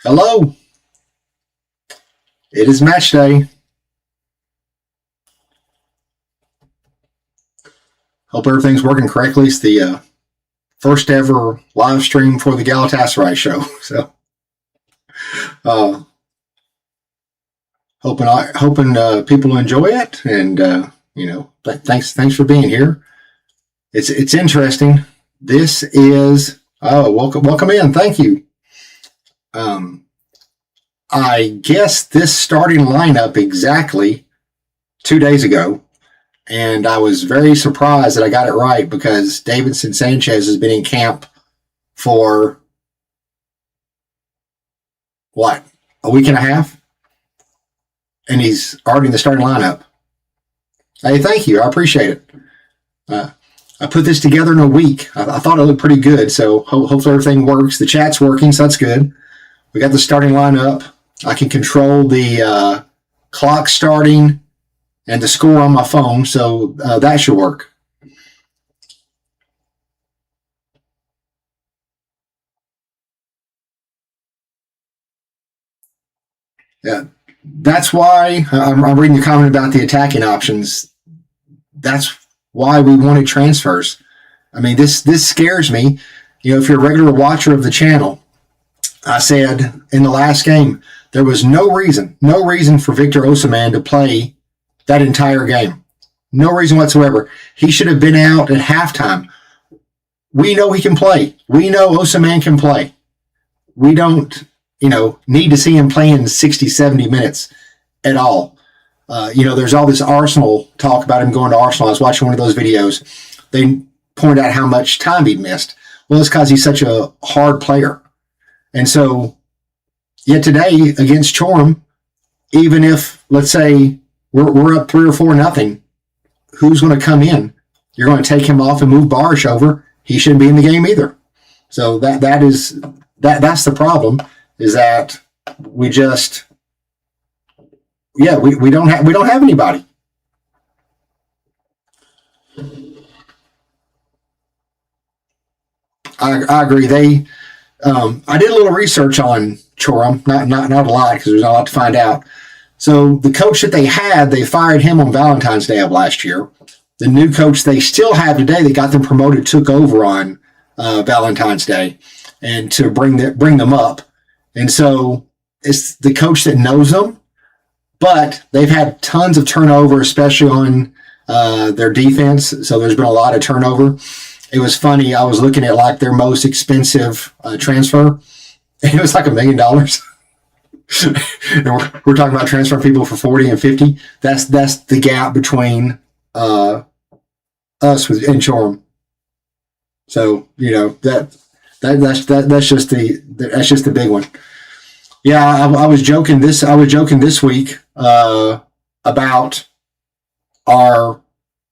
Hello. It is match day. Hope everything's working correctly. It's the first ever live stream for the Galatasaray show. So, hoping people enjoy it, and thanks for being here. It's interesting. This is welcome in. Thank you. I guess this starting lineup exactly 2 days ago, and I was very surprised that I got it right because Davinson Sanchez has been in camp for a week and a half, and he's already in the starting lineup. Hey, thank you. I appreciate it. I put this together in a week. I thought it looked pretty good, so hopefully everything works. The chat's working, so that's good. We got the starting lineup. I can control the clock starting and the score on my phone, so that should work. Yeah, that's why I'm reading the comment about the attacking options. That's why we wanted transfers. I mean, this scares me. If you're a regular watcher of the channel, I said in the last game, there was no reason for Victor Osimhen to play that entire game. No reason whatsoever. He should have been out at halftime. We know he can play. We know Osimhen can play. We don't, need to see him playing 60, 70 minutes at all. There's all this Arsenal talk about him going to Arsenal. I was watching one of those videos. They pointed out how much time he'd missed. Well, it's because he's such a hard player. And so, yet today against Çorum, even if, let's say, we're up 3 or 4-0, who's going to come in? You're going to take him off and move Barish over. He shouldn't be in the game either. So that's the problem, is that we just, we don't have anybody. I agree. I did a little research on Çorum, not a lot because there's not a lot to find out. So the coach that they fired him on Valentine's Day of last year. The new coach they still have today, they got them promoted, took over on Valentine's Day, and to bring them up. And so it's the coach that knows them, but they've had tons of turnover, especially on their defense. So there's been a lot of turnover. It was funny. I was looking at their most expensive transfer, and it was $1 million. And we're talking about transferring people for 40 and 50. That's the gap between us and Çorum. So that's just the big one. Yeah, I was joking this week about our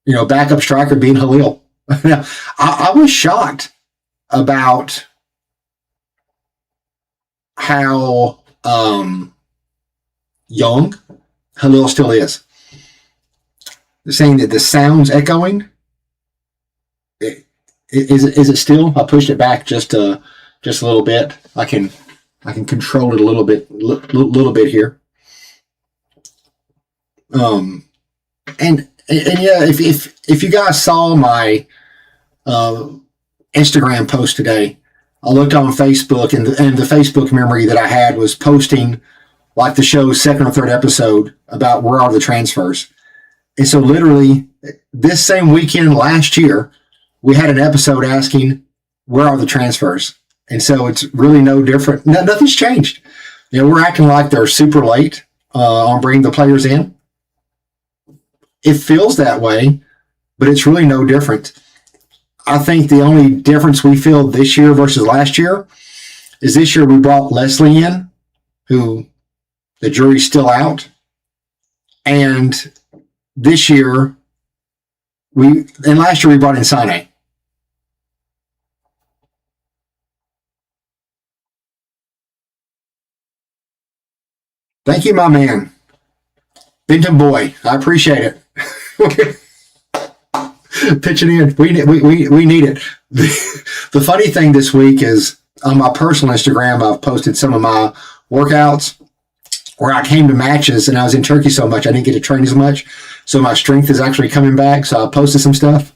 backup striker being Halil. Now, I was shocked about how young Halil still is. They're saying that the sound's echoing. Is it still? I pushed it back just a little bit. I can control it a little bit here. And yeah, if you guys saw my Instagram post today, I looked on Facebook, and the Facebook memory that I had was posting the show's second or third episode about where are the transfers. And so literally this same weekend last year, we had an episode asking where are the transfers. And so it's really no different. Nothing's changed. We're acting like they're super late on bringing the players in. It feels that way, but it's really no different. I think the only difference we feel this year versus last year is this year we brought Leslie in, who the jury's still out. And this year, last year we brought in Sane. Thank you, my man. Benton boy. I appreciate it. Pitching in. We need it. The funny thing this week is on my personal Instagram, I've posted some of my workouts where I came to matches and I was in Turkey so much I didn't get to train as much. So my strength is actually coming back. So I posted some stuff.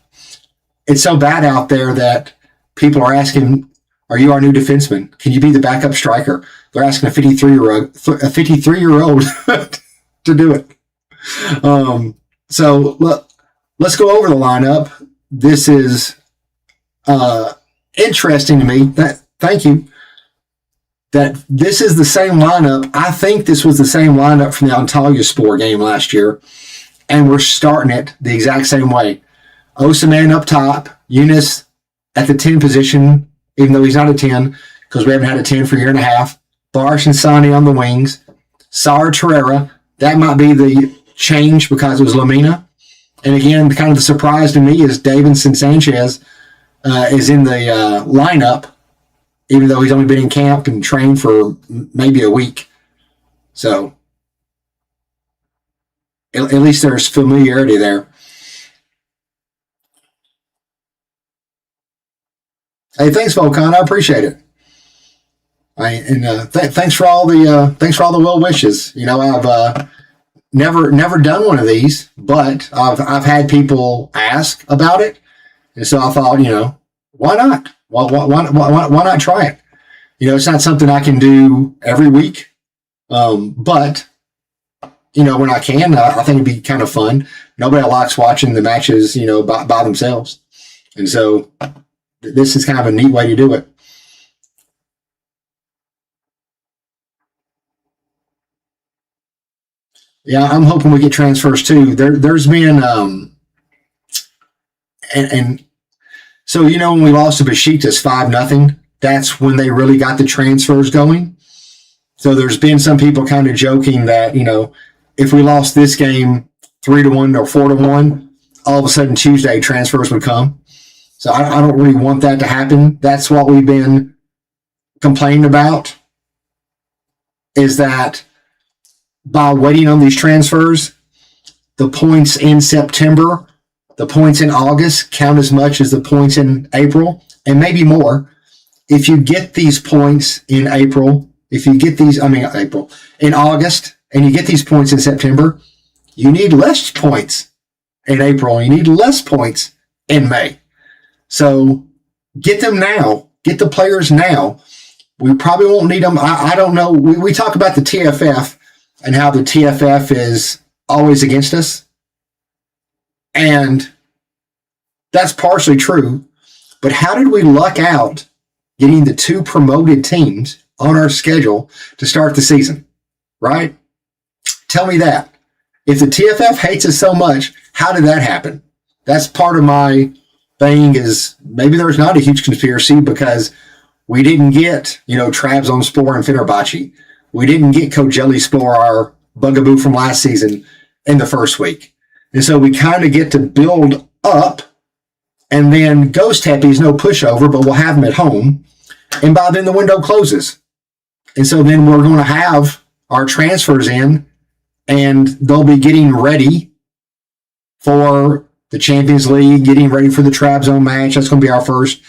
It's so bad out there that people are asking, are you our new defenseman? Can you be the backup striker? They're asking a 53-year-old to do it. So let's go over the lineup. This is interesting to me. Thank you. That this is the same lineup. I think this was the same lineup from the Antalyaspor game last year, and we're starting it the exact same way. Osimhen up top, Eunice at the 10 position, even though he's not a 10, because we haven't had a 10 for a year and a half. Barsh and Sani on the wings. Sara Torreira, that might be the change because it was Lamina. And again, kind of the surprise to me is Davinson Sanchez is in the lineup, even though he's only been in camp and trained for maybe a week. So at least there's familiarity there. Hey, thanks, Volcon. I appreciate it. Thanks for all the well wishes. You know, I've never done one of these, but I've had people ask about it, and so I thought, you know, why not? Why not try it? You know, it's not something I can do every week, but you know, when I can, I think it'd be kind of fun. Nobody likes watching the matches, you know, by themselves, and so this is kind of a neat way to do it. Yeah, I'm hoping we get transfers too. There's been and so, you know, when we lost to Besiktas 5-0, that's when they really got the transfers going. So there's been some people kind of joking that, you know, if we lost this game 3-1 or 4-1, all of a sudden Tuesday transfers would come. So I don't really want that to happen. That's what we've been complaining about, is that by waiting on these transfers, the points in September, the points in August count as much as the points in April, and maybe more. If you get these points in April, in August, and you get these points in September, you need less points in April, and you need less points in May. So get them now. Get the players now. We probably won't need them. I don't know. We talk about the TFF and how the TFF is always against us. And that's partially true. But how did we luck out getting the 2 promoted teams on our schedule to start the season? Right? Tell me that. If the TFF hates us so much, how did that happen? That's part of my thing, is maybe there's not a huge conspiracy because we didn't get, you know, Trabzonspor and Fenerbahce. We didn't get Kocaelispor, our bugaboo from last season, in the first week. And so we kind of get to build up, and then Göztepe is no pushover, but we'll have them at home. And by then the window closes. And so then we're going to have our transfers in, and they'll be getting ready for the Champions League, getting ready for the Trabzon match. That's going to be our first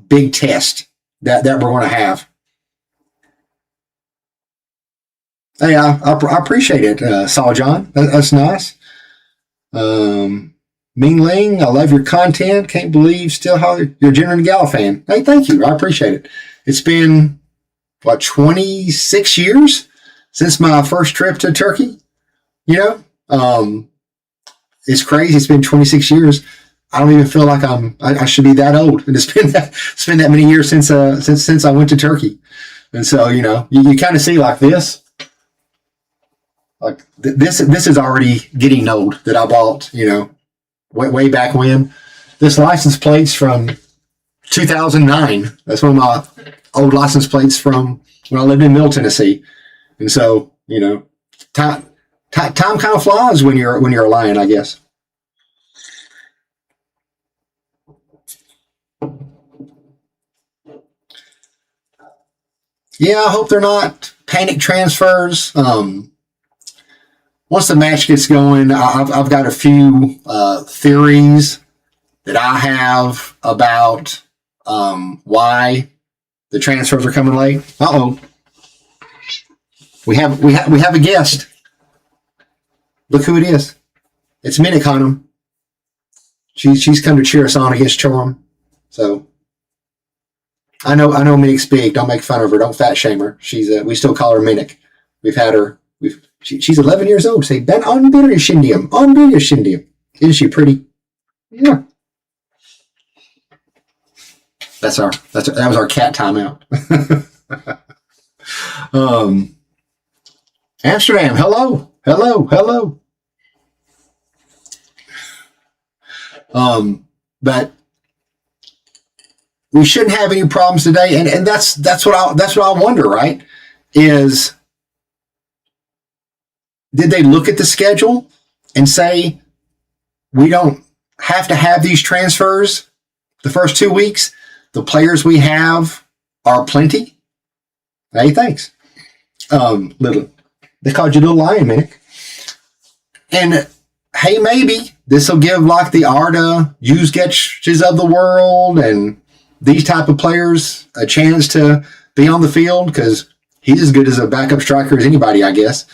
big test that we're going to have. Hey, I appreciate it, Salajan. That's nice. Ming Ling, I love your content. Can't believe still how you're a Jenner and Gala fan. Hey, thank you. I appreciate it. It's been, 26 years since my first trip to Turkey? You know? It's crazy. It's been 26 years. I don't even feel like I should be that old. And it's been that many years since I went to Turkey. And so, you know, you kind of see like this. Like this is already getting old, that I bought, you know, way back when. This license plate's from 2009. That's one of my old license plates from when I lived in Middle Tennessee. And so, time kind of flies when you're a Lion, I guess. Yeah, I hope they're not panic transfers. Once the match gets going, I've got a few theories that I have about why the transfers are coming late. We have a guest. Look who it is. It's Minnick Hunnam. She's come to cheer us on against Çorum. So I know Minnick's big. Don't make fun of her. Don't fat shame her. We still call her Minnick. We've had her. She's 11 years old. Say ben onbilir yaşındayım. 11 yaşındayım. Isn't she pretty? Yeah. That was our cat timeout. Amsterdam, hello. But we shouldn't have any problems today, and that's what I wonder, right? Is did they look at the schedule and say we don't have to have these transfers the first 2 weeks? The players we have are plenty. Hey, thanks. They called you Little Lion, Minnick. And hey, maybe this will give like the Arda Uzgetches of the world and these type of players a chance to be on the field because he's as good as a backup striker as anybody, I guess.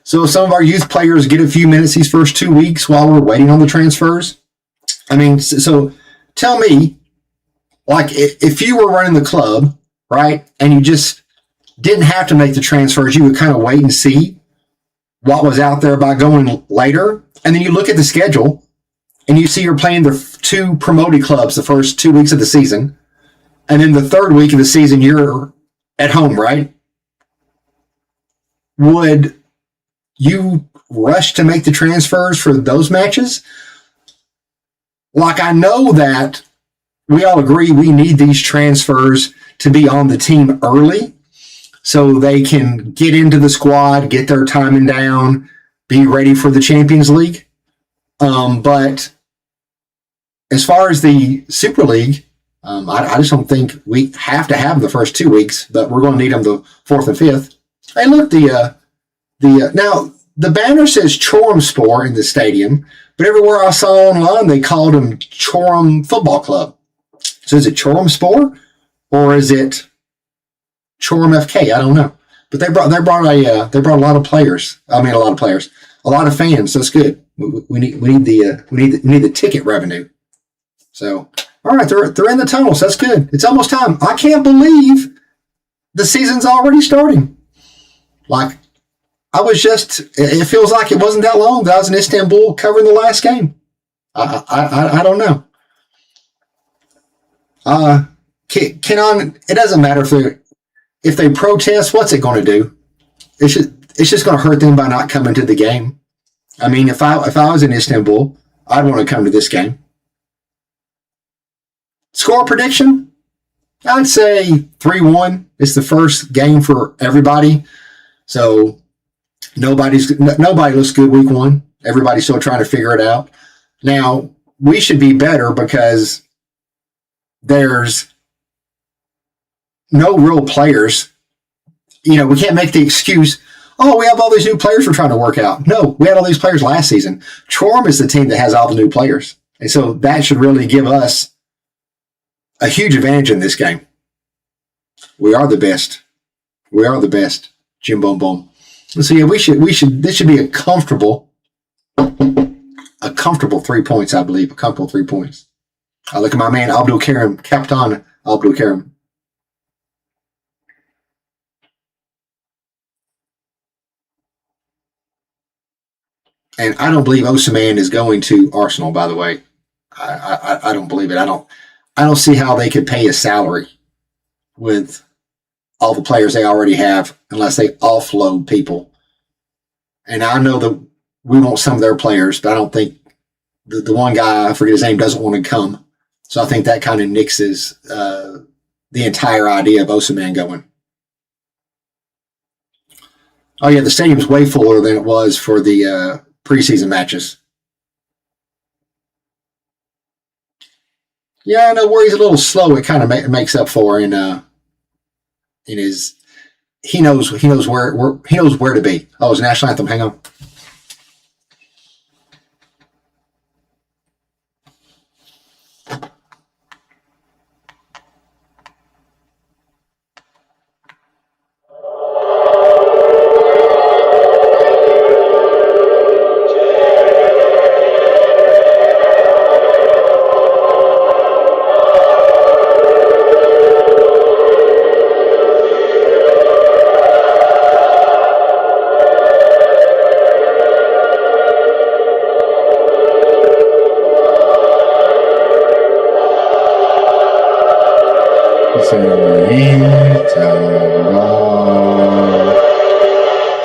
So some of our youth players get a few minutes these first 2 weeks while we're waiting on the transfers. I mean, so tell me, like, if you were running the club, right, and you just didn't have to make the transfers, you would kind of wait and see what was out there by going later. And then you look at the schedule and you see you're playing the 2 promoted clubs the first 2 weeks of the season. And then the 3rd week of the season, you're at home, right? Would you rush to make the transfers for those matches? Like, I know that we all agree we need these transfers to be on the team early so they can get into the squad, get their timing down, be ready for the Champions League. But as far as the Super League, I just don't think we have to have them the first 2 weeks, but we're going to need them the 4th and 5th. Hey, look, now the banner says Çorumspor in the stadium, but everywhere I saw online they called them Çorum Football Club. So is it Çorumspor or is it Çorum FK? I don't know. But they brought a lot of players. I mean, a lot of fans. So that's good. We need the ticket revenue. So all right, they're in the tunnels. That's good. It's almost time. I can't believe the season's already starting. Like, it feels like it wasn't that long that I was in Istanbul covering the last game. I don't know. It doesn't matter if they protest. What's it going to do? It's just going to hurt them by not coming to the game. I mean, if I was in Istanbul, I'd want to come to this game. Score prediction? I'd say 3-1. It's the first game for everybody, so nobody looks good week 1. Everybody's still trying to figure it out. Now we should be better because there's no real players. We can't make the excuse, oh, we have all these new players we're trying to work out. No, we had all these players last season. Çorum is the team that has all the new players. And so that should really give us a huge advantage in this game. We are the best. Jim Boom Boom. So yeah, this should be a comfortable 3 points, I believe. A comfortable 3 points. I look at my man, Abdul Karim, Captain Abdul Karim. And I don't believe Osimhen is going to Arsenal, by the way. I don't believe it. I don't see how they could pay a salary with all the players they already have unless they offload people. And I know that we want some of their players, but I don't think the one guy, I forget his name, doesn't want to come. So I think that kind of nixes the entire idea of Osimhen going. Oh yeah, the stadium's way fuller than it was for the preseason matches. Yeah, I know where he's a little slow. It kind of makes up for in his. He knows where to be. Oh, it's national anthem. Hang on.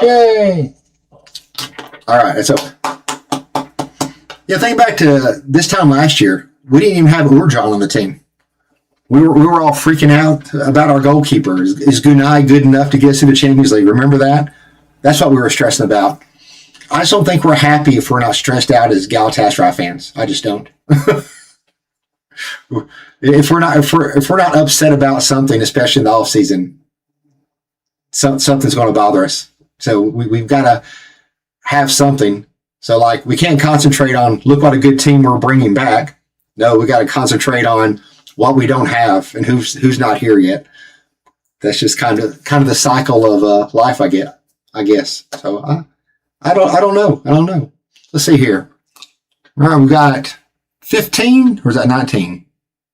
Yay! All right, so yeah, think back to this time last year. We didn't even have Urjan on the team. We were all freaking out about our goalkeeper. Is Gunai good enough to get us to the Champions League? Remember that? That's what we were stressing about. I just don't think we're happy if we're not stressed out as Galatasaray fans. I just don't. If we're not upset about something, especially in the off season, something's going to bother us. So we've got to have something. So like we can't concentrate on look what a good team we're bringing back. No, we got to concentrate on what we don't have and who's not here yet. That's just kind of the cycle of life I guess. So I don't know. Let's see here. All right, we got 15 or is that 19?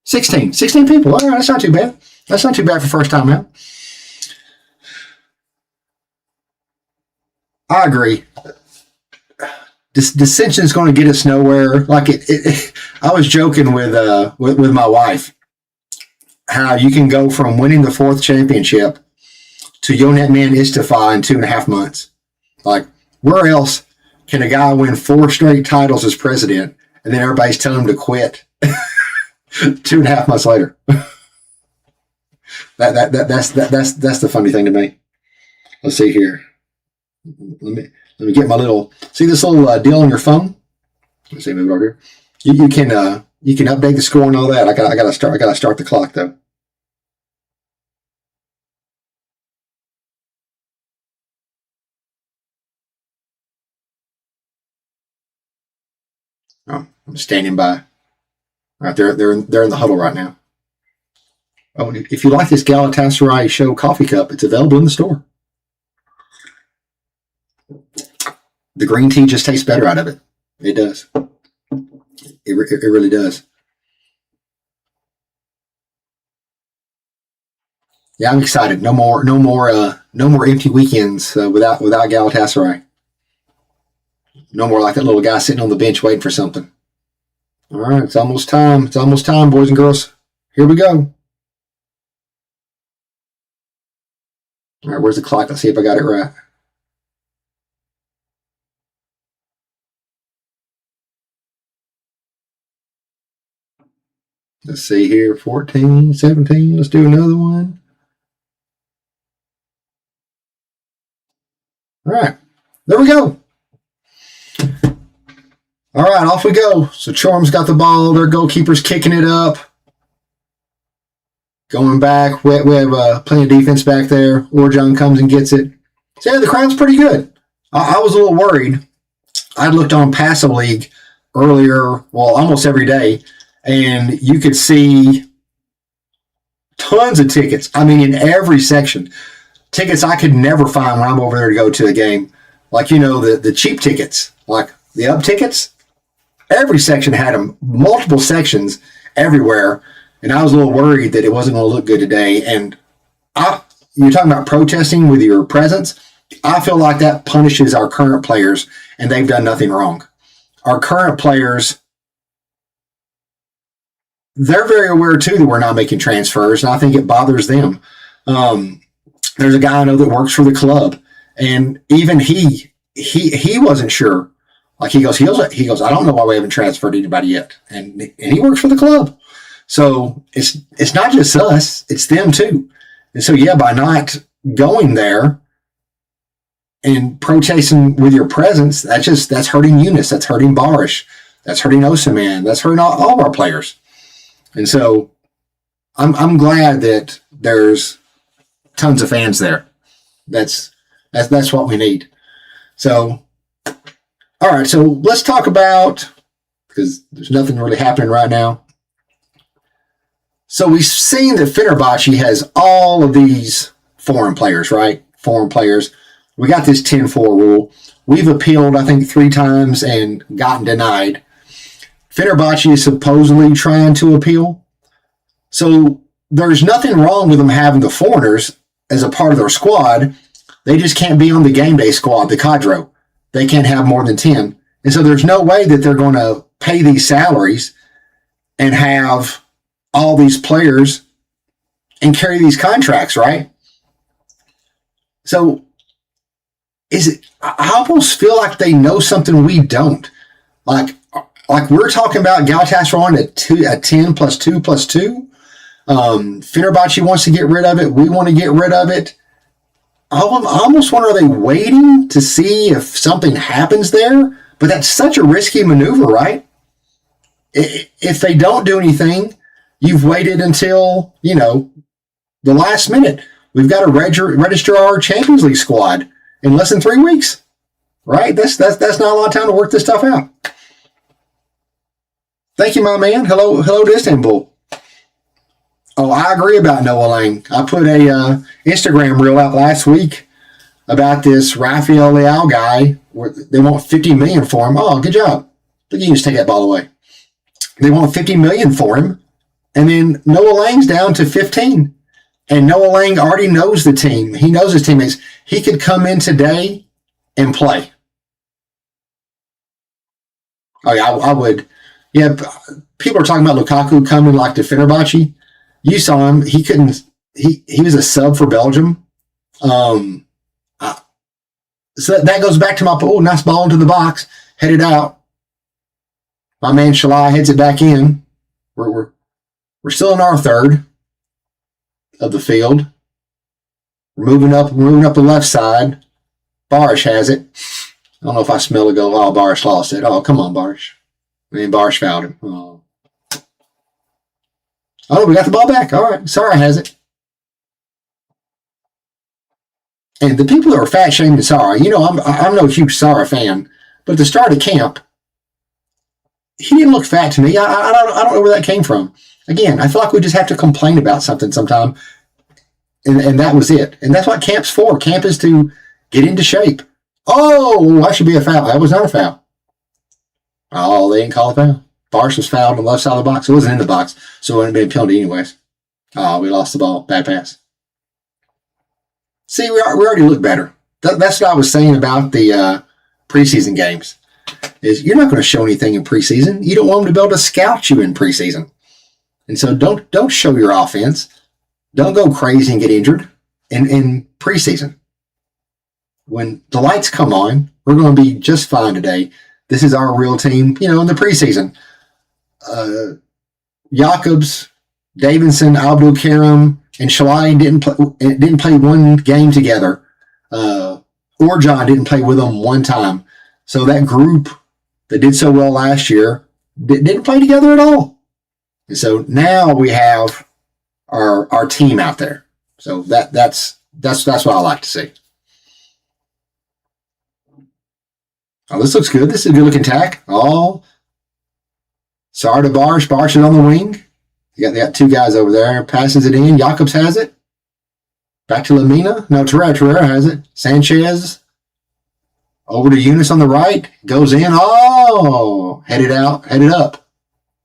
16 people. All right, that's not too bad. That's not too bad for first time out. I agree. Dissension is going to get us nowhere. Like I was joking with my wife how you can go from winning the 4th championship to Yonet Man Istifa in 2.5 months. Like, where else can a guy win 4 straight titles as president and then everybody's telling him to quit 2.5 months later? That's the funny thing to me. Let's see here. Let me get my little. See this little deal on your phone? Let's see, move it over here. You can update the score and all that. I gotta start the clock though. Oh, I'm standing by. All right, they're in the huddle right now. Oh, if you like this Galatasaray Show coffee cup, it's available in the store. The green tea just tastes better out of it. It does. It really does. Yeah, I'm excited. No more empty weekends without Galatasaray. No more like that little guy sitting on the bench waiting for something. All right, it's almost time. It's almost time, boys and girls. Here we go. All right, where's the clock? Let's see if I got it right. Let's see here, 14, 17. Let's do another one. All right, there we go. All right, off we go. So Chorum's got the ball. Their goalkeeper's kicking it up. Going back. We have plenty of defense back there. Urjan comes and gets it. So yeah, the crowd's pretty good. I was a little worried. I looked on Passo League earlier, well, almost every day, and you could see tons of tickets. I mean, in every section. Tickets I could never find when I'm over there to go to a game. Like, the cheap tickets, like the up tickets. Every section had them, multiple sections everywhere. And I was a little worried that it wasn't going to look good today. And you're talking about protesting with your presence. I feel like that punishes our current players, and they've done nothing wrong. Our current players, they're very aware, too, that we're not making transfers, and I think it bothers them. There's a guy I know that works for the club, and even he wasn't sure. Like he goes, I don't know why we haven't transferred anybody yet, and he works for the club. So it's not just us, it's them too. And so, yeah, by not going there and protesting with your presence, that's hurting Eunice, that's hurting Barish, that's hurting Osaman, that's hurting all of our players. And so I'm glad that there's tons of fans there. That's what we need. So, all right, so let's talk about, because there's nothing really happening right now. So we've seen that Fenerbahce has all of these foreign players, right? Foreign players. We got this 10-4 rule. We've appealed, I think, 3 times and gotten denied. Fenerbahce is supposedly trying to appeal. So there's nothing wrong with them having the foreigners as a part of their squad. They just can't be on the game day squad, the cadre. They can't have more than 10. And so there's no way that they're going to pay these salaries and have all these players and carry these contracts, right? So I almost feel like they know something we don't. Like we're talking about Galatasaray at 10 plus 2 plus 2. Fenerbahce wants to get rid of it. We want to get rid of it. I almost wonder, are they waiting to see if something happens there? But that's such a risky maneuver, right? If they don't do anything, you've waited until, the last minute. We've got to register our Champions League squad in less than 3 weeks, right? That's not a lot of time to work this stuff out. Thank you, my man. Hello to Istanbul. Oh, I agree about Noah Lang. I put a Instagram reel out last week about this Rafael Leao guy. Where they want $50 million for him. Oh, good job. But you can just take that ball away. They want $50 million for him, and then Noah Lang's down to 15. And Noah Lang already knows the team. He knows his teammates. He could come in today and play. Oh yeah, I would. Yeah, people are talking about Lukaku coming like to Fenerbahce. You saw him. He couldn't. He was a sub for Belgium. So that goes back to my nice ball into the box, headed out. My man Shalai heads it back in. We're still in our third of the field. We're moving up the left side. Barish has it. I don't know if I smell a goal. Oh, Barish lost it. Oh, come on, Barish. Barish fouled him. Oh, we got the ball back. All right. Sarah has it. And the people who are fat shaming Sarah, I'm no huge Sarah fan, but at the start of camp, he didn't look fat to me. I don't know where that came from. Again, I feel like we just have to complain about something sometime, and that was it. And that's what camp's for. Camp is to get into shape. Oh, that should be a foul. That was not a foul. Oh, they didn't call a foul. Barish was fouled on the left side of the box. It wasn't in the box, so it wouldn't have been a penalty anyways. Oh, we lost the ball. Bad pass. See, we already look better. That's what I was saying about the preseason games. Is you're not going to show anything in preseason. You don't want them to be able to scout you in preseason. And so don't show your offense. Don't go crazy and get injured in preseason. When the lights come on, we're going to be just fine today. This is our real team, in the preseason. Jakobs, Davidson, Abdul Karim, and Shalai didn't play one game together. Orjan didn't play with them one time. So that group that did so well last year didn't play together at all. And so now we have our team out there. So that's what I like to see. Oh, this looks good. This is a good looking tack. Oh, sorry to Barish. Barish is on the wing. They got 2 guys over there. Passes it in. Jakobs has it. Back to Lamina. No, Torreira has it. Sanchez. Over to Eunice on the right. Goes in. Oh, headed out. Headed up.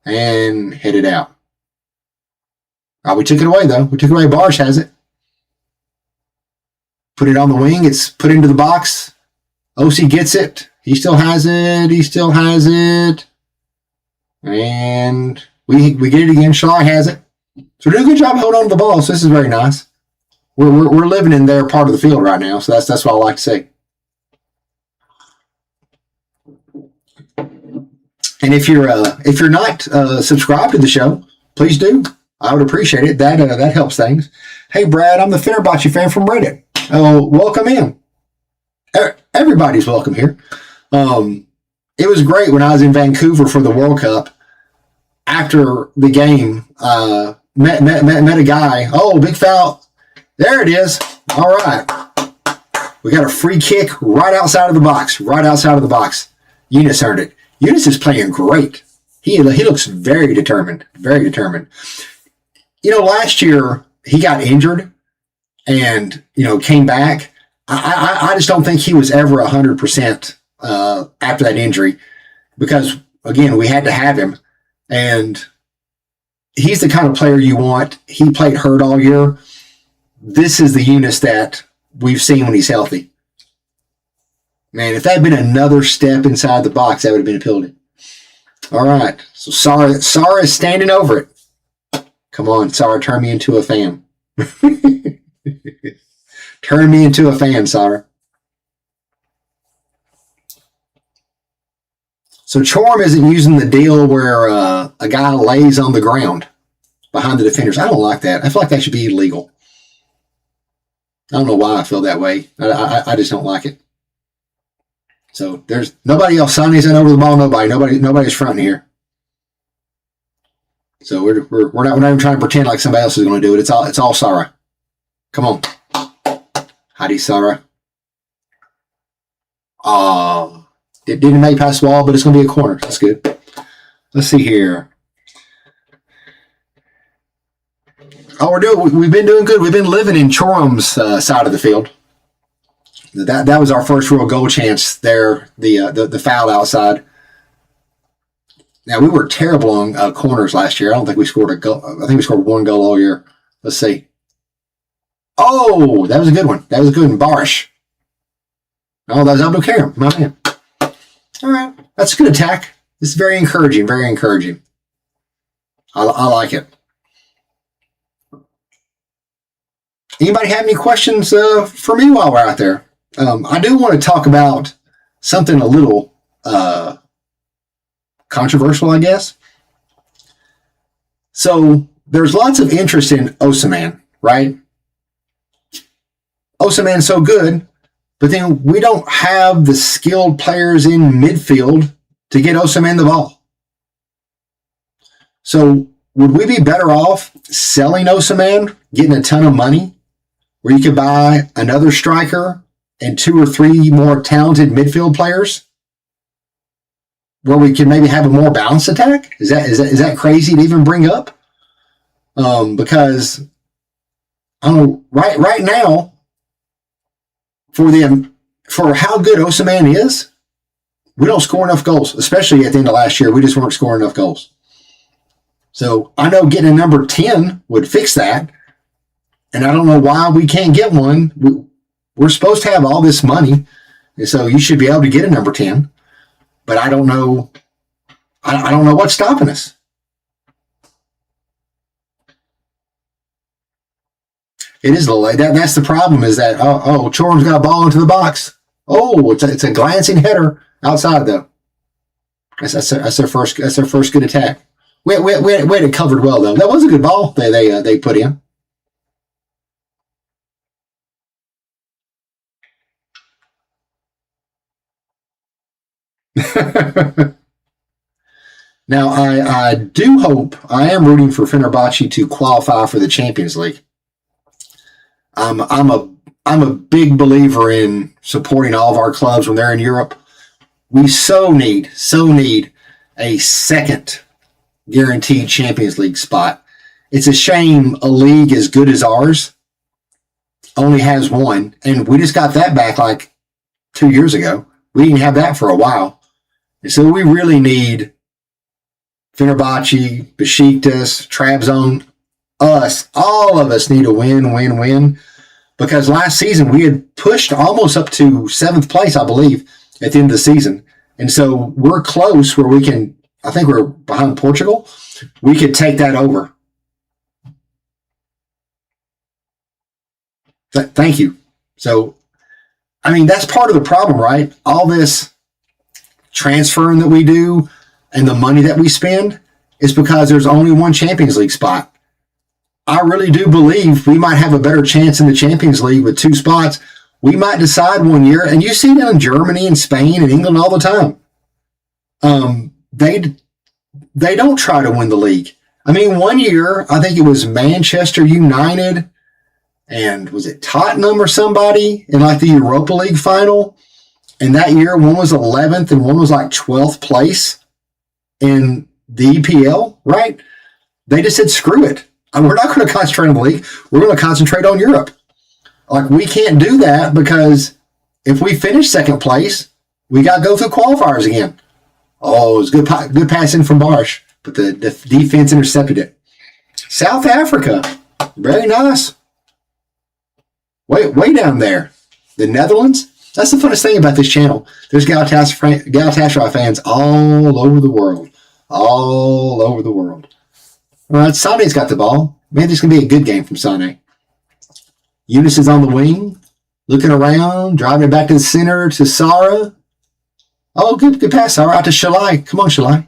And headed out. Oh, we took it away, though. We took it away. Barish has it. Put it on the wing. It's put into the box. OC gets it. He still has it. He still has it. And we get it again. Shaw has it. So we're doing a good job holding on to the ball. So this is very nice. We're living in their part of the field right now. So that's what I like to see. And if you're not subscribed to the show, please do. I would appreciate it. That helps things. Hey, Brad, I'm the Fenerbahce fan from Reddit. Oh, welcome in. Everybody's welcome here. It was great when I was in Vancouver for the World Cup. After the game, met a guy. Oh, big foul. There it is. All right. We got a free kick right outside of the box. Right outside of the box. Eunice earned it. Eunice is playing great. He looks very determined. Very determined. Last year he got injured and, came back. I just don't think he was ever 100% after that injury because, again, we had to have him. And he's the kind of player you want. He played hurt all year. This is the Eunice that we've seen when he's healthy. Man, if that had been another step inside the box, that would have been a penalty. All right. So Sarah is standing over it. Come on, Sarah, turn me into a fan. Turn me into a fan, Sarah. So Çorum isn't using the deal where a guy lays on the ground behind the defenders. I don't like that. I feel like that should be illegal. I don't know why I feel that way. I just don't like it. So there's nobody else. Sonny's in over the ball. Nobody's fronting here. So we're not even trying to pretend like somebody else is going to do it. It's all Sarah. Come on, Heidi Sarah. It didn't make past the wall, but it's going to be a corner. That's good. Let's see here. We've been doing good. We've been living in Çorum's side of the field. That was our first real goal chance there. The foul outside. Now we were terrible on corners last year. I don't think we scored a goal. I think we scored one goal all year. Let's see. Oh, that was a good one. That was a good one. Barish. Oh, that was Abdul Karim, my man. All right, that's a good attack. This is very encouraging. Very encouraging. I like it. Anybody have any questions for me while we're out there? I do want to talk about something a little controversial, I guess. So there's lots of interest in Osimhen, right? Osimhen's so good, but then we don't have the skilled players in midfield to get Osimhen the ball. So would we be better off selling Osimhen, getting a ton of money, where you could buy another striker and 2 or 3 more talented midfield players, where we can maybe have a more balanced attack? Is that crazy to even bring up? Because I don't know, right now, for how good Osimhen is, we don't score enough goals, especially at the end of last year. We just weren't scoring enough goals. So I know getting a number 10 would fix that, and I don't know why we can't get one. We're supposed to have all this money, and so you should be able to get a number 10. But I don't know. I don't know what's stopping us. It is that's the problem. Is that Çorum's got a ball into the box. Oh, it's a glancing header outside though. That's their first good attack. We had it covered well though. That was a good ball they put in. Now, I do hope, I am rooting for Fenerbahce to qualify for the Champions League. I'm a big believer in supporting all of our clubs when they're in Europe. We so need a second guaranteed Champions League spot. It's a shame a league as good as ours only has one, and we just got that back like 2 years ago. We didn't have that for a while. And so we really need Fenerbahce, Besiktas, Trabzon, us, all of us need a win. Because last season we had pushed almost up to 7th place, I believe, at the end of the season. And so we're close where we can, I think we're behind Portugal. We could take that over. Thank you. So, I mean, that's part of the problem, right? All this transferring that we do and the money that we spend, it's because there's only one Champions League spot. I really do believe we might have a better chance in the Champions League with 2 spots. We might decide one year, and you see that in Germany and Spain and England all the time. They don't try to win the league. I mean, one year, I think it was Manchester United and was it Tottenham or somebody in like the Europa League final? And that year, one was 11th and one was like 12th place in the EPL, right? They just said, screw it. We're not going to concentrate on the league. We're going to concentrate on Europe. Like, we can't do that because if we finish second place, we got to go through qualifiers again. Oh, it was good passing from Barsh, but the defense intercepted it. South Africa, very nice. Way down there. The Netherlands, that's the funnest thing about this channel. There's Galatasaray fans all over the world. All over the world. All right, Sane's got the ball. Man, this is going to be a good game from Sane. Eunice is on the wing, looking around, driving it back to the center to Sara. Oh, good pass, Sara. Out to Shalai. Come on, Shalai.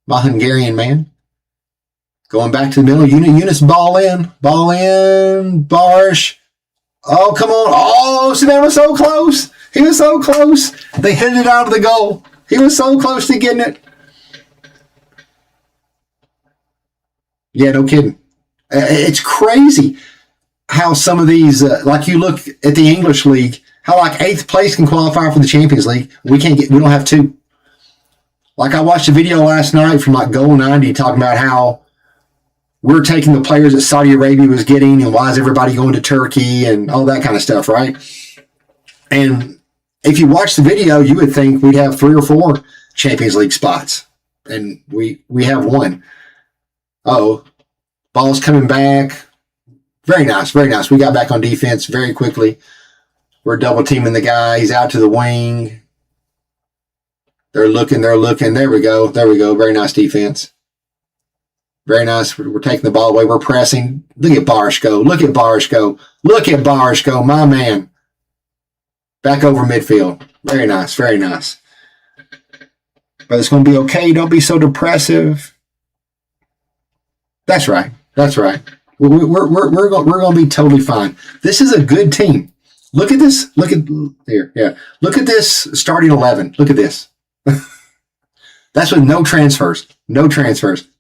My Hungarian man. Going back to the middle. Eunice, ball in. Barsh. Oh, come on. Oh, Savannah was so close. He was so close. They hit it out of the goal. He was so close to getting it. Yeah, no kidding. It's crazy how some of these, like you look at the English league, how like 8th place can qualify for the Champions League. We don't have 2. Like I watched a video last night from like Goal 90 talking about how we're taking the players that Saudi Arabia was getting and why is everybody going to Turkey and all that kind of stuff, right? And if you watch the video, you would think we'd have 3 or 4 Champions League spots. And we have 1. Oh, ball's coming back. Very nice, very nice. We got back on defense very quickly. We're double teaming the guy. He's out to the wing. They're looking. There we go. Very nice defense. Very nice. We're taking the ball away. We're pressing. Look at Barsh go. My man. Back over midfield. Very nice, very nice. But it's going to be okay. Don't be so depressive. That's right. We're going to be totally fine. This is a good team. Look at this. Look at this starting 11. Look at this. That's with no transfers.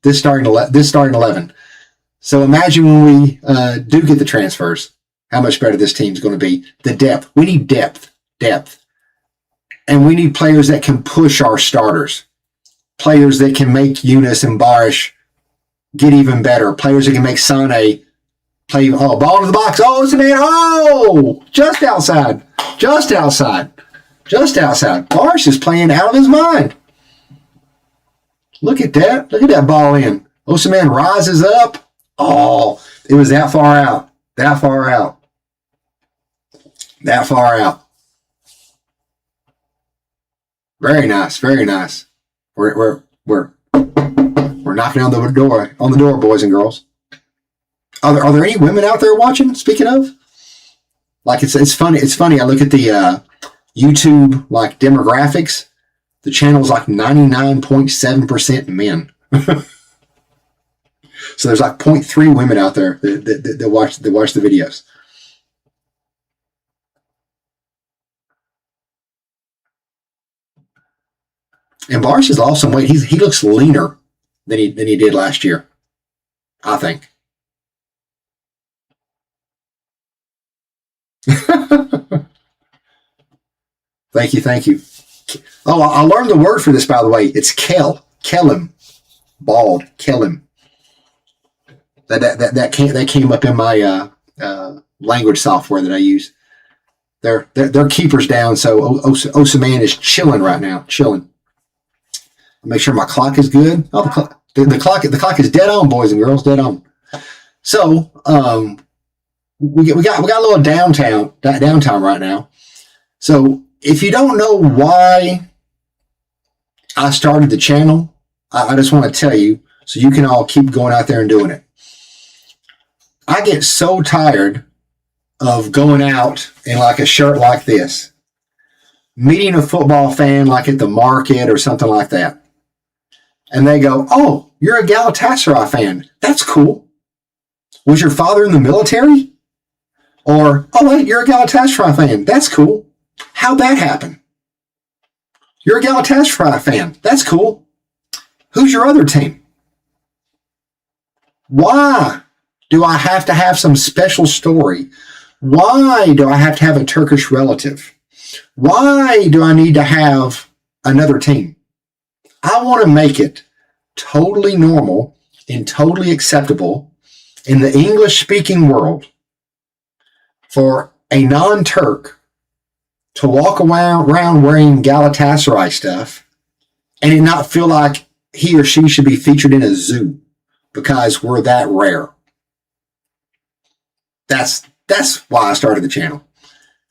This starting 11. So imagine when we do get the transfers, how much better this team's going to be. The depth. We need depth. And we need players that can push our starters. Players that can make Eunice and Barish get even better. Players that can make Sane play. Oh, ball to the box. Oh, it's a man. Oh, just outside. Barish is playing out of his mind. Look at that ball in. Osaman rises up. Oh, it was that far out. Very nice. We're knocking on the door, boys and girls. Are there any women out there watching? Speaking of, like it's funny. I look at the YouTube like demographics. The channel's like 99.7% men. So there's like 0.3 women out there that watch the videos. And Barsh has lost some weight. He looks leaner than he did last year, I think. Thank you. Oh, I learned the word for this, by the way. It's Kellim. Bald. Kellim. That came up in my language software that I use. Their keeper's down, so Osaman is chilling right now. Make sure my clock is good. Oh, the clock is dead on, boys and girls, dead on. So we got a little downtime right now. So if you don't know why I started the channel, I just want to tell you so you can all keep going out there and doing it. I get so tired of going out in like a shirt like this, meeting a football fan like at the market or something like that, and they go, "Oh, you're a Galatasaray fan. That's cool. Was your father in the military?" Or, "Oh, wait, you're a Galatasaray fan. That's cool. How'd that happen? You're a Galatasaray fan. That's cool. Who's your other team?" Why do I have to have some special story? Why do I have to have a Turkish relative? Why do I need to have another team? I want to make it totally normal and totally acceptable in the English-speaking world for a non-Turk to walk around wearing Galatasaray stuff and it not feel like he or she should be featured in a zoo because we're that rare. That's why I started the channel,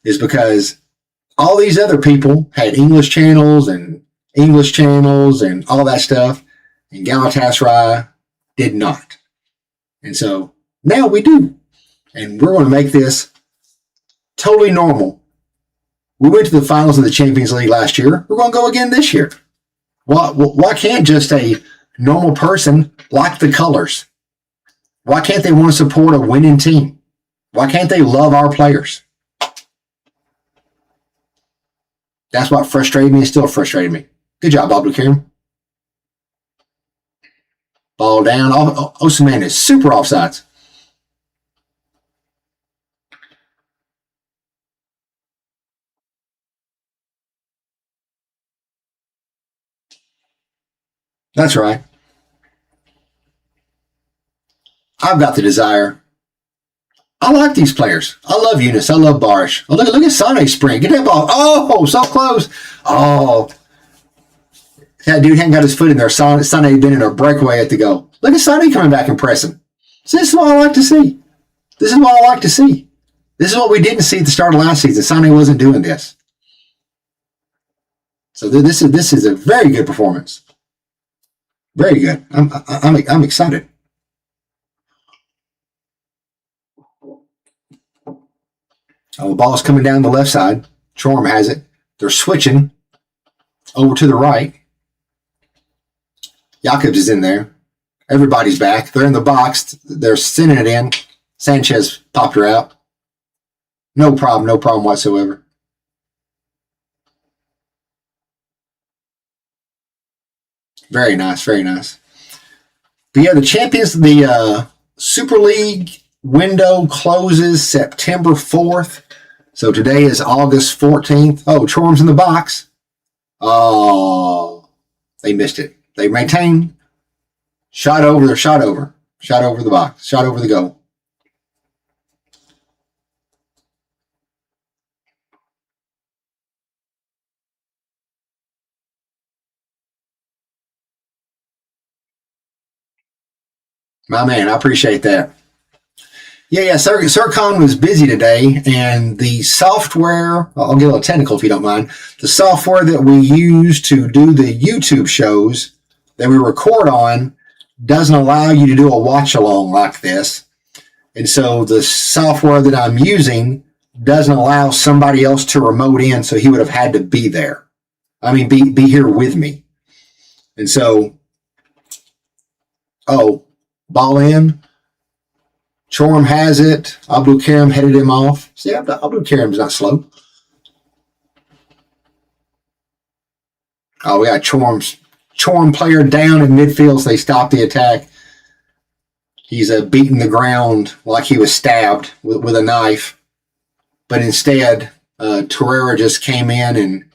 is because all these other people had English channels and all that stuff, and Galatasaray did not. And so now we do. And we're going to make this totally normal. We went to the finals of the Champions League last year. We're going to go again this year. Why can't just a normal person like the colors? Why can't they want to support a winning team? Why can't they love our players? That's what frustrated me and still frustrated me. Good job, Abdul Karim. Ball down. Osimhen is super offsides. That's right. I've got the desire. I like these players. I love Eunice. I love Barish. Oh, look at Sane sprint. Get that ball. Oh, so close. Oh. That dude hadn't got his foot in there. Sane had been in a breakaway at the goal. Look at Sane coming back and pressing. So this is what I like to see. This is what I like to see. This is what we didn't see at the start of last season. Sane wasn't doing this. So this is a very good performance. Very good. I'm excited. Oh, the ball's coming down the left side. Çorum has it. They're switching over to the right. Jakobs is in there. Everybody's back. They're in the box. They're sending it in. Sanchez popped her out. No problem whatsoever. Very nice, very nice. But yeah, the Super League window closes September 4th. So today is August 14th. Oh, Çorum's in the box. Oh, they missed it. They maintained. Shot over the box. Shot over the goal. My man, I appreciate that. Yeah, Serkan was busy today, and the software, I'll get a little technical if you don't mind, the software that we use to do the YouTube shows that we record on doesn't allow you to do a watch-along like this. And so the software that I'm using doesn't allow somebody else to remote in, so he would have had to be there. I mean, be here with me. And so, ball in. Çorum has it. Abdul Karim headed him off. See, Abdul Karim's not slow. Oh, we got Çorum player down in midfield, so they stopped the attack. He's beating the ground like he was stabbed with a knife. But instead, Torreira just came in and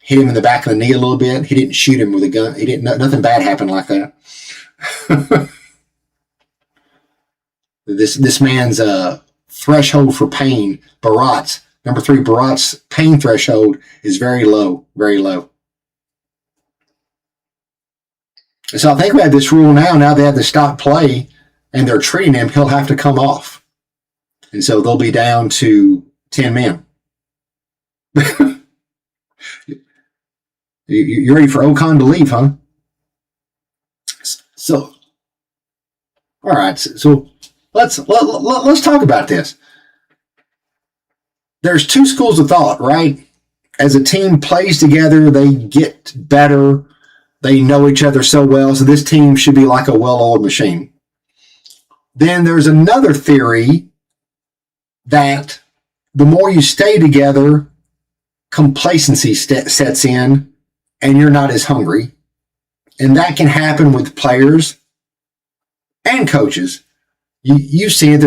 hit him in the back of the knee a little bit. He didn't shoot him with a gun. Nothing bad happened like that. This man's threshold for pain, number 3, Barat's pain threshold is very low, very low. And so I think we have this rule now they have to stop play and they're treating him, he'll have to come off. And so they'll be down to 10 men. You ready for Okan to leave, huh? So, all right. So let's talk about this. There's two schools of thought, right? As a team plays together, they get better. They know each other so well, so this team should be like a well-oiled machine. Then there's another theory that the more you stay together, complacency sets in and you're not as hungry. And that can happen with players and coaches. You see it.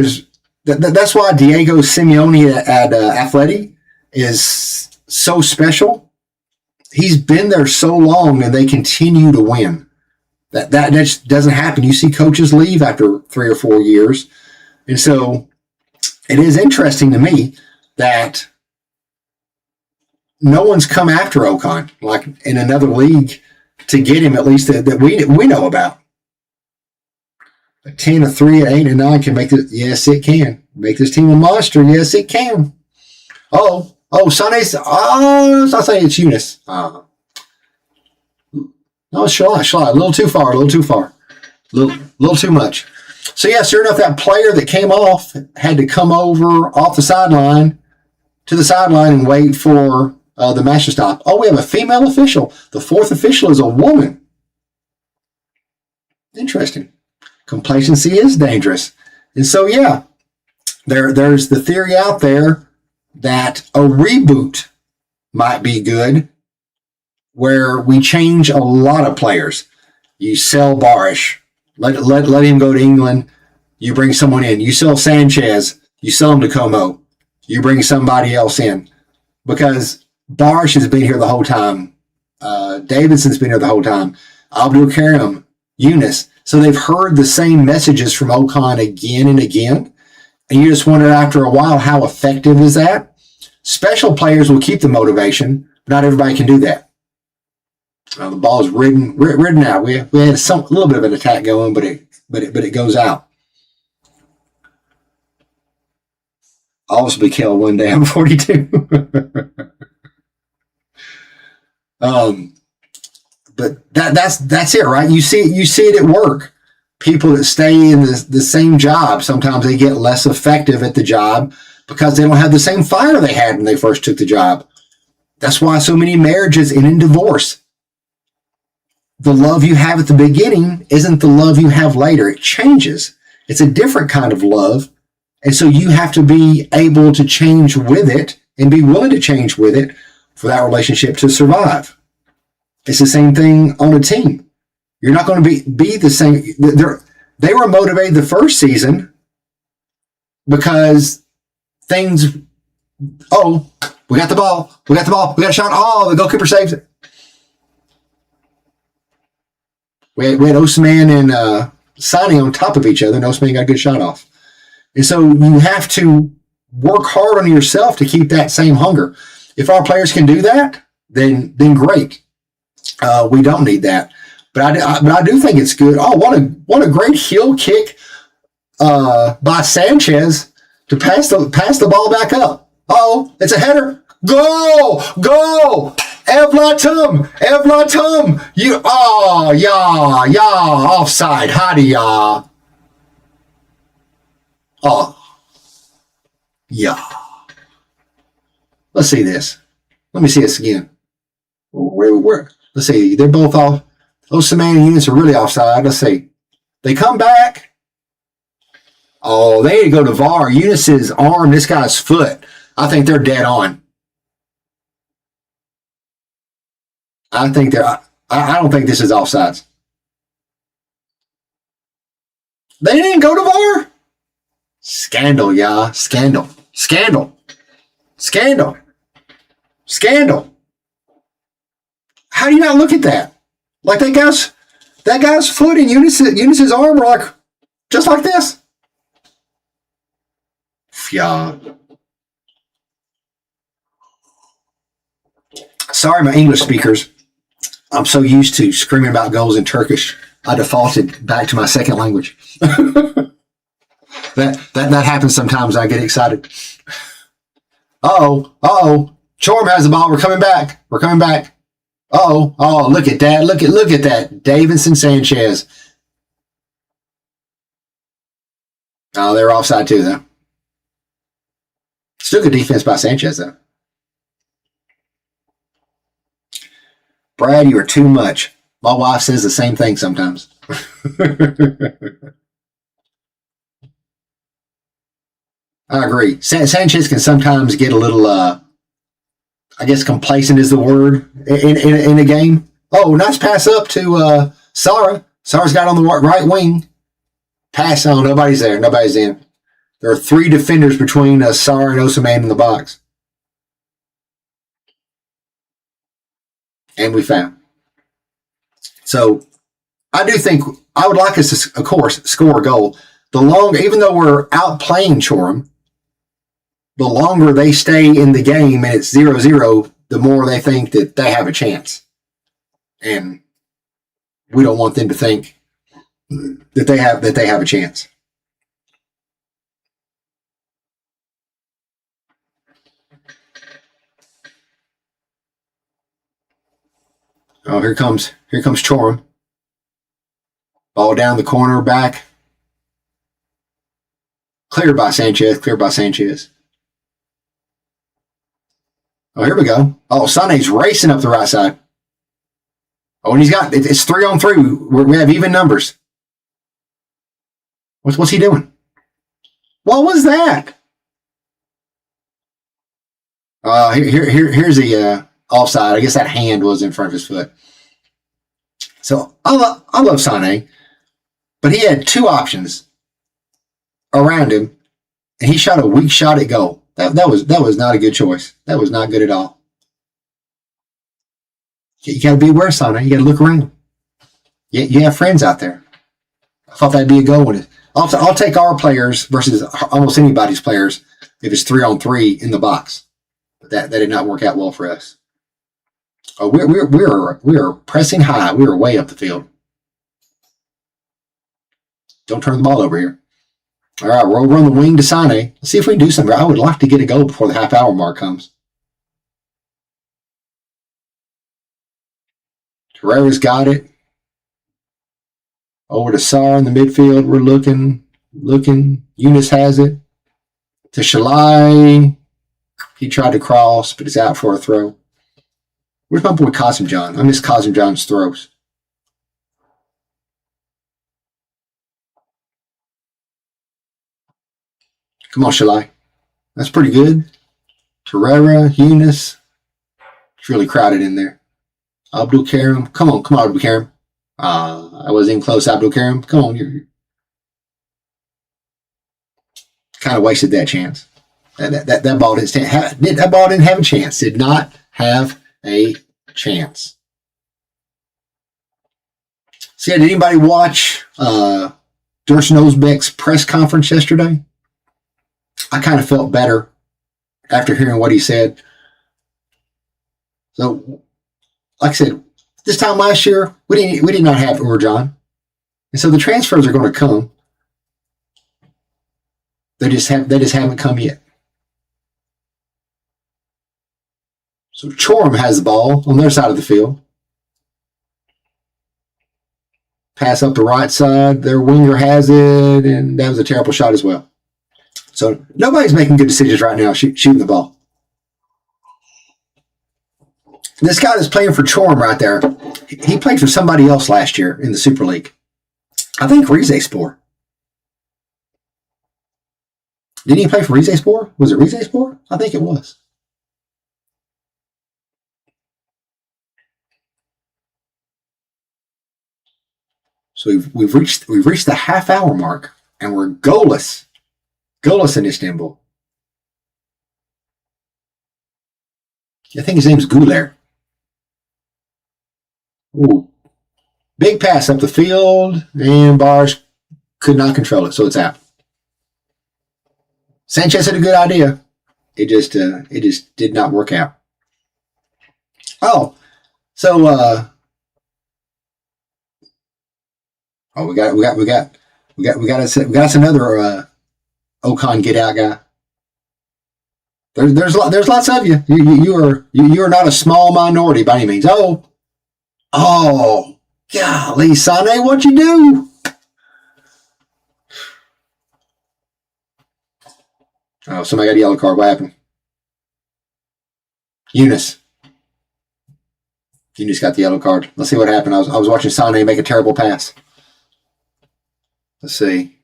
That's why Diego Simeone at Atleti is so special. He's been there so long and they continue to win. That just doesn't happen. You see coaches leave after 3 or 4 years. And so it is interesting to me that no one's come after Ocon, like in another league, to get him, at least that we know about. A 10, a 3, an 8, and 9 can make this. Yes, it can. Make this team a monster. Yes, it can. Oh, Sonny's. Oh, I'll say it's Eunice. No, Shy. A little too far. A little too much. So, yeah, sure enough, that player that came off had to come over off the sideline to the sideline and wait for the match to stop. Oh, we have a female official. The fourth official is a woman. Interesting. Complacency is dangerous. And so, yeah, there's the theory out there that a reboot might be good where we change a lot of players. You sell Barish. Let him go to England. You bring someone in. You sell Sanchez. You sell him to Como. You bring somebody else in. Because Barish has been here the whole time. Davidson's been here the whole time. Abdul Karim, Eunice. So they've heard the same messages from Ocon again and again. And you just wonder after a while, how effective is that? Special players will keep the motivation. Not everybody can do that. The ball is ridden out. We had a little bit of an attack going, but it goes out. I'll also be killed one day. I'm 42. But that's it, right? You see it at work. People that stay in the same job, sometimes they get less effective at the job because they don't have the same fire they had when they first took the job. That's why so many marriages end in divorce. The love you have at the beginning isn't the love you have later. It changes. It's a different kind of love. And so you have to be able to change with it and be willing to change with it for that relationship to survive. It's the same thing on a team. You're not going to be the same. They were motivated the first season because things, we got the ball. We got a shot. Oh, the goalkeeper saves it. We had Ousmane and Sani on top of each other, and Ousmane got a good shot off. And so you have to work hard on yourself to keep that same hunger. If our players can do that, then great. We don't need that. But I do think it's good. Oh, what a great heel kick by Sanchez to pass the ball back up. Oh, it's a header. Go! Evlatum! Offside. Hadia. Oh, yeah. Let's see this. Let me see this again. Let's see. They're both off. Those Samana units are really offside. Let's see. They come back. Oh, they need to go to VAR. Eunice's arm, this guy's foot. I think they're dead on. I don't think this is offsides. They didn't go to VAR? Scandal, yeah. Scandal. How do you not look at that? Like that guy's foot and Eunice's arm are like just like this. Yeah. Sorry, my English speakers. I'm so used to screaming about goals in Turkish. I defaulted back to my second language. That happens sometimes. I get excited. Uh-oh. Çorum has the ball. We're coming back. Oh, look at that. Look at that. Davinson Sanchez. Oh, they're offside too, though. Still good defense by Sanchez, though. Brad, you are too much. My wife says the same thing sometimes. I agree. Sanchez can sometimes get a little, I guess, complacent is the word in a game. Oh, nice pass up to Sara. Sara's got on the right wing. Pass on. Nobody's there. Nobody's in. There are 3 defenders between Sara and Osimhen in the box. And we found. So I do think I would like us to, of course, score a goal. The longer, even though we're outplaying Çorum, the longer they stay in the game and it's 0-0, the more they think that they have a chance. And we don't want them to think that they have a chance. Oh, here comes Çorum. Ball down the corner, back. Cleared by Sanchez. Oh, here we go. Oh, Sané's racing up the right side. Oh, and it's 3-on-3. We have even numbers. What's he doing? What was that? Here's the offside. I guess that hand was in front of his foot. So I love Sané, but he had 2 options around him, and he shot a weak shot at goal. That was not a good choice. That was not good at all. You got to be aware, Sané. You got to look around. You have friends out there. I thought that'd be a goal. I'll take our players versus almost anybody's players if it's 3-on-3 in the box. But that did not work out well for us. Oh, we are pressing high. We are way up the field. Don't turn the ball over here. All right, we'll run the wing to Sané. Let's see if we can do something. I would like to get a goal before the half-hour mark comes. Herrera's got it. Over to Sar in the midfield. We're looking. Eunice has it. To Shalai. He tried to cross, but it's out for a throw. Where's my boy Kasimcan? I miss Kasimcan's throws. Come on, Shalai. That's pretty good. Herrera, Eunice. It's really crowded in there. Abdul Karim. Come on, Abdul Karim. I was in close, Abdul Karim. Come on. You kind of wasted that chance. That ball didn't stand. That ball didn't have a chance. Did not have a chance. See, did anybody watch Dursun Özbek's press conference yesterday? I kind of felt better after hearing what he said. So, like I said, this time last year, we did not have Uğurcan. And so the transfers are going to come. They just haven't come yet. So Çorum has the ball on their side of the field. Pass up the right side. Their winger has it, and that was a terrible shot as well. So nobody's making good decisions right now shooting the ball. This guy that's playing for Çorum right there, he played for somebody else last year in the Super League. I think Rizespor. Didn't he play for Rizespor? Was it Rizespor? I think it was. So we've reached the half-hour mark, and we're goalless in Istanbul. I think his name's Güler. Ooh, big pass up the field, and Bars could not control it, so it's out. Sanchez had a good idea. It just did not work out. Oh, so we got us another Okan get out guy. There's lots of you. You are not a small minority by any means. Oh, golly, Sané, what'd you do? Oh, somebody got a yellow card. What happened? Eunice. You just got the yellow card. Let's see what happened. I was watching Sané make a terrible pass. Let's see.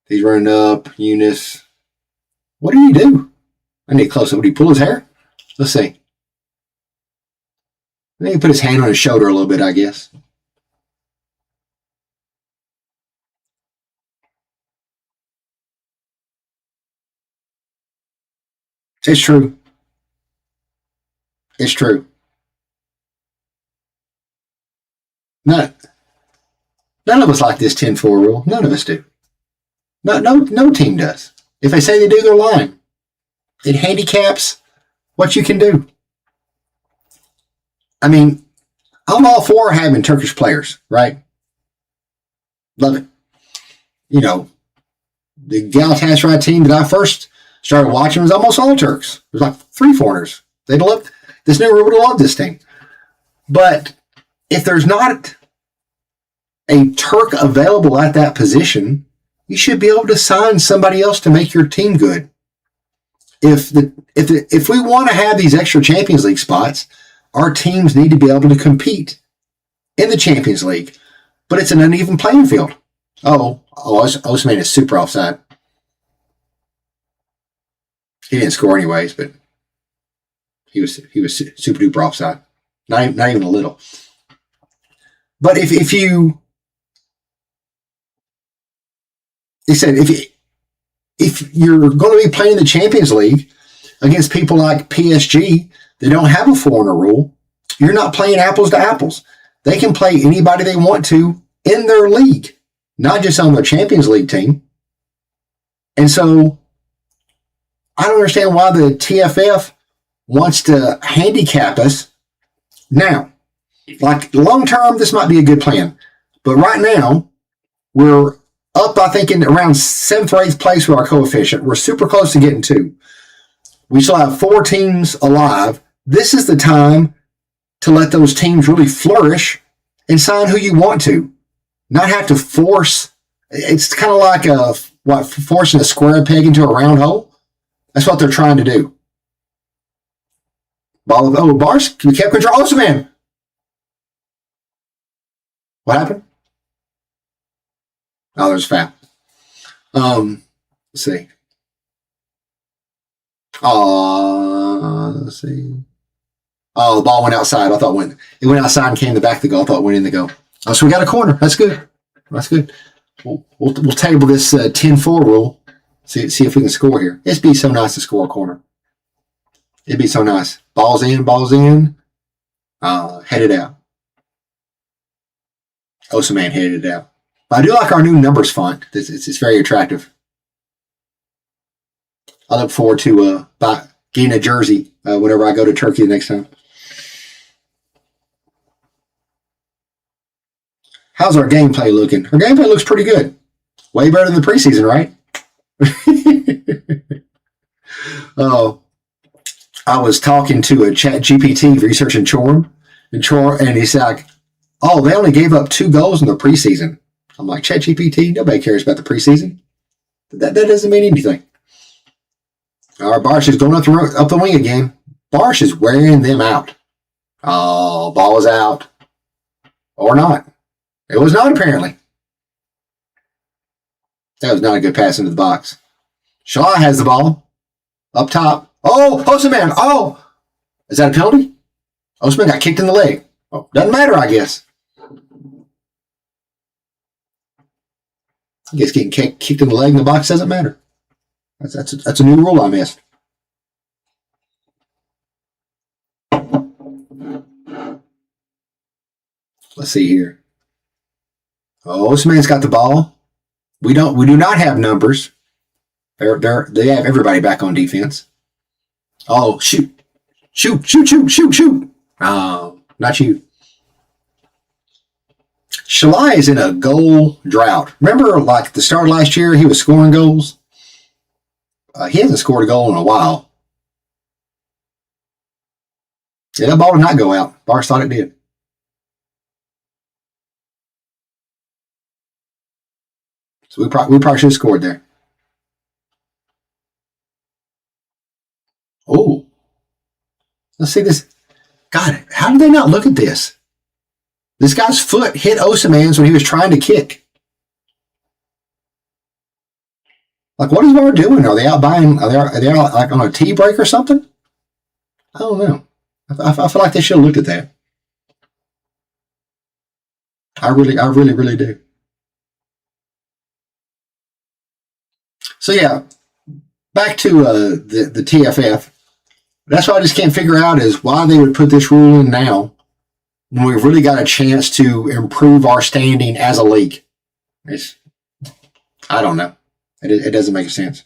He's running up. Eunice. What did he do? I need close up. Would he pull his hair? Let's see. Maybe he put his hand on his shoulder a little bit, I guess. It's true. It's true. None, none of us like this 10-4 rule. None of us do. No team does. If they say they do, they're lying. It handicaps what you can do. I mean, I'm all for having Turkish players, right? Love it. You know, the Galatasaray team that I first started watching was almost all Turks. It was like 3 foreigners. They'd love this new would have loved this team. But if there's not a Turk available at that position, you should be able to sign somebody else to make your team good. If we want to have these extra Champions League spots, our teams need to be able to compete in the Champions League. But it's an uneven playing field. Osimhen is super offside. He didn't score anyways, but he was super duper offside. Not even a little. But if you, he said, if you're going to be playing the Champions League against people like PSG, they don't have a foreigner rule. You're not playing apples to apples. They can play anybody they want to in their league, not just on their Champions League team. And so I don't understand why the TFF wants to handicap us now. Like long term, this might be a good plan. But right now, we're up, I think, in around 7th or 8th place with our coefficient. We're super close to getting 2. We still have 4 teams alive. This is the time to let those teams really flourish and sign who you want to. Not have to force. It's kind of like forcing a square peg into a round hole. That's what they're trying to do. Bars, we kept control. Osimhen. What happened? Oh, there's a foul. Let's see. Let's see. Oh, the ball went outside. I thought it went outside and came to the back of the goal. I thought it went in the goal. Oh, so we got a corner. That's good. That's good. We'll table this 10-4 rule. See if we can score here. It'd be so nice to score a corner. It'd be so nice. Ball's in. Headed out. Osimhen headed it out. But I do like our new numbers font. It's very attractive. I look forward to getting a jersey whenever I go to Turkey the next time. How's our gameplay looking? Our gameplay looks pretty good. Way better than the preseason, right? Oh, I was talking to a chat GPT researching Çorum, and he's like, oh, they only gave up 2 goals in the preseason. I'm like, chat GPT, nobody cares about the preseason. That doesn't mean anything. Our Barsh is going up the wing again. Barsh is wearing them out. Oh, ball is out. Or not. It was not, apparently. That was not a good pass into the box. Shaw has the ball. Up top. Oh, Osimhen. Oh! Is that a penalty? Osimhen got kicked in the leg. Oh, doesn't matter, I guess. I guess getting kicked in the leg in the box doesn't matter. That's a new rule I missed. Let's see here. Oh, Osimhen's got the ball. We do not have numbers. They have everybody back on defense. Oh, shoot. Oh, not you. Shalai is in a goal drought. Remember, like the start of last year, he was scoring goals? He hasn't scored a goal in a while. Yeah, that ball did not go out. Bars thought it did. So we probably should have scored there. Oh. Let's see this. God, how did they not look at this? This guy's foot hit Osimhen's when he was trying to kick. Like, what is VAR doing? Are they out buying? Are they out like on a tea break or something? I don't know. I feel like they should have looked at that. I really do. So yeah, back to the TFF. That's what I just can't figure out is why they would put this rule in now when we've really got a chance to improve our standing as a league. I don't know. It doesn't make sense.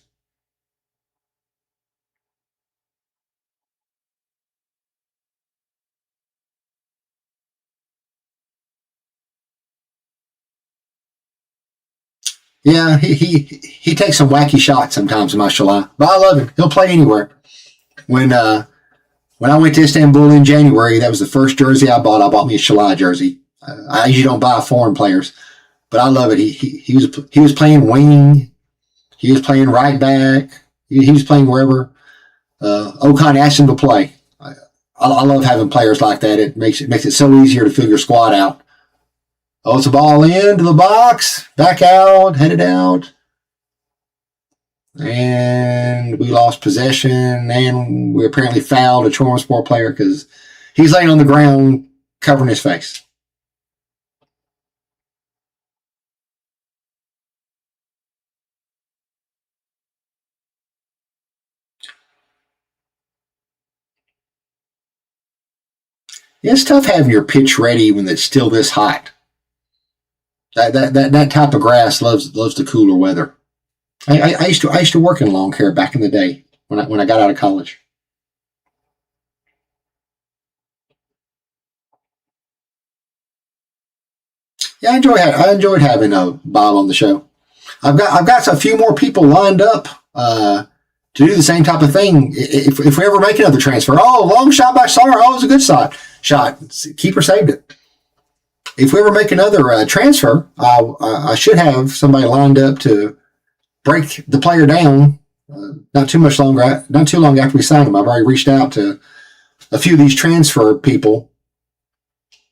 Yeah, he takes some wacky shots sometimes, mashallah. But I love him. He'll play anywhere. When I went to Istanbul in January, that was the first jersey I bought. I bought me a Shalai jersey. I usually don't buy foreign players, but I love it. He was playing wing. He was playing right back. He was playing wherever Okan asked him to play. I love having players like that. It makes it so easier to fill your squad out. Oh, it's a ball into the box, back out, headed out. And we lost possession, and we apparently fouled a Çorum Sport player because he's laying on the ground covering his face. Yeah, it's tough having your pitch ready when it's still this hot. That type of grass loves the cooler weather. I used to work in lawn care back in the day when I got out of college. Yeah, I enjoyed having Bob on the show. I've got a few more people lined up to do the same type of thing. If we ever make another transfer, long shot by Sar. Oh, it was a good shot. Keeper saved it. If we ever make another transfer, I should have somebody lined up to break the player down. Not too long after we sign him. I've already reached out to a few of these transfer people,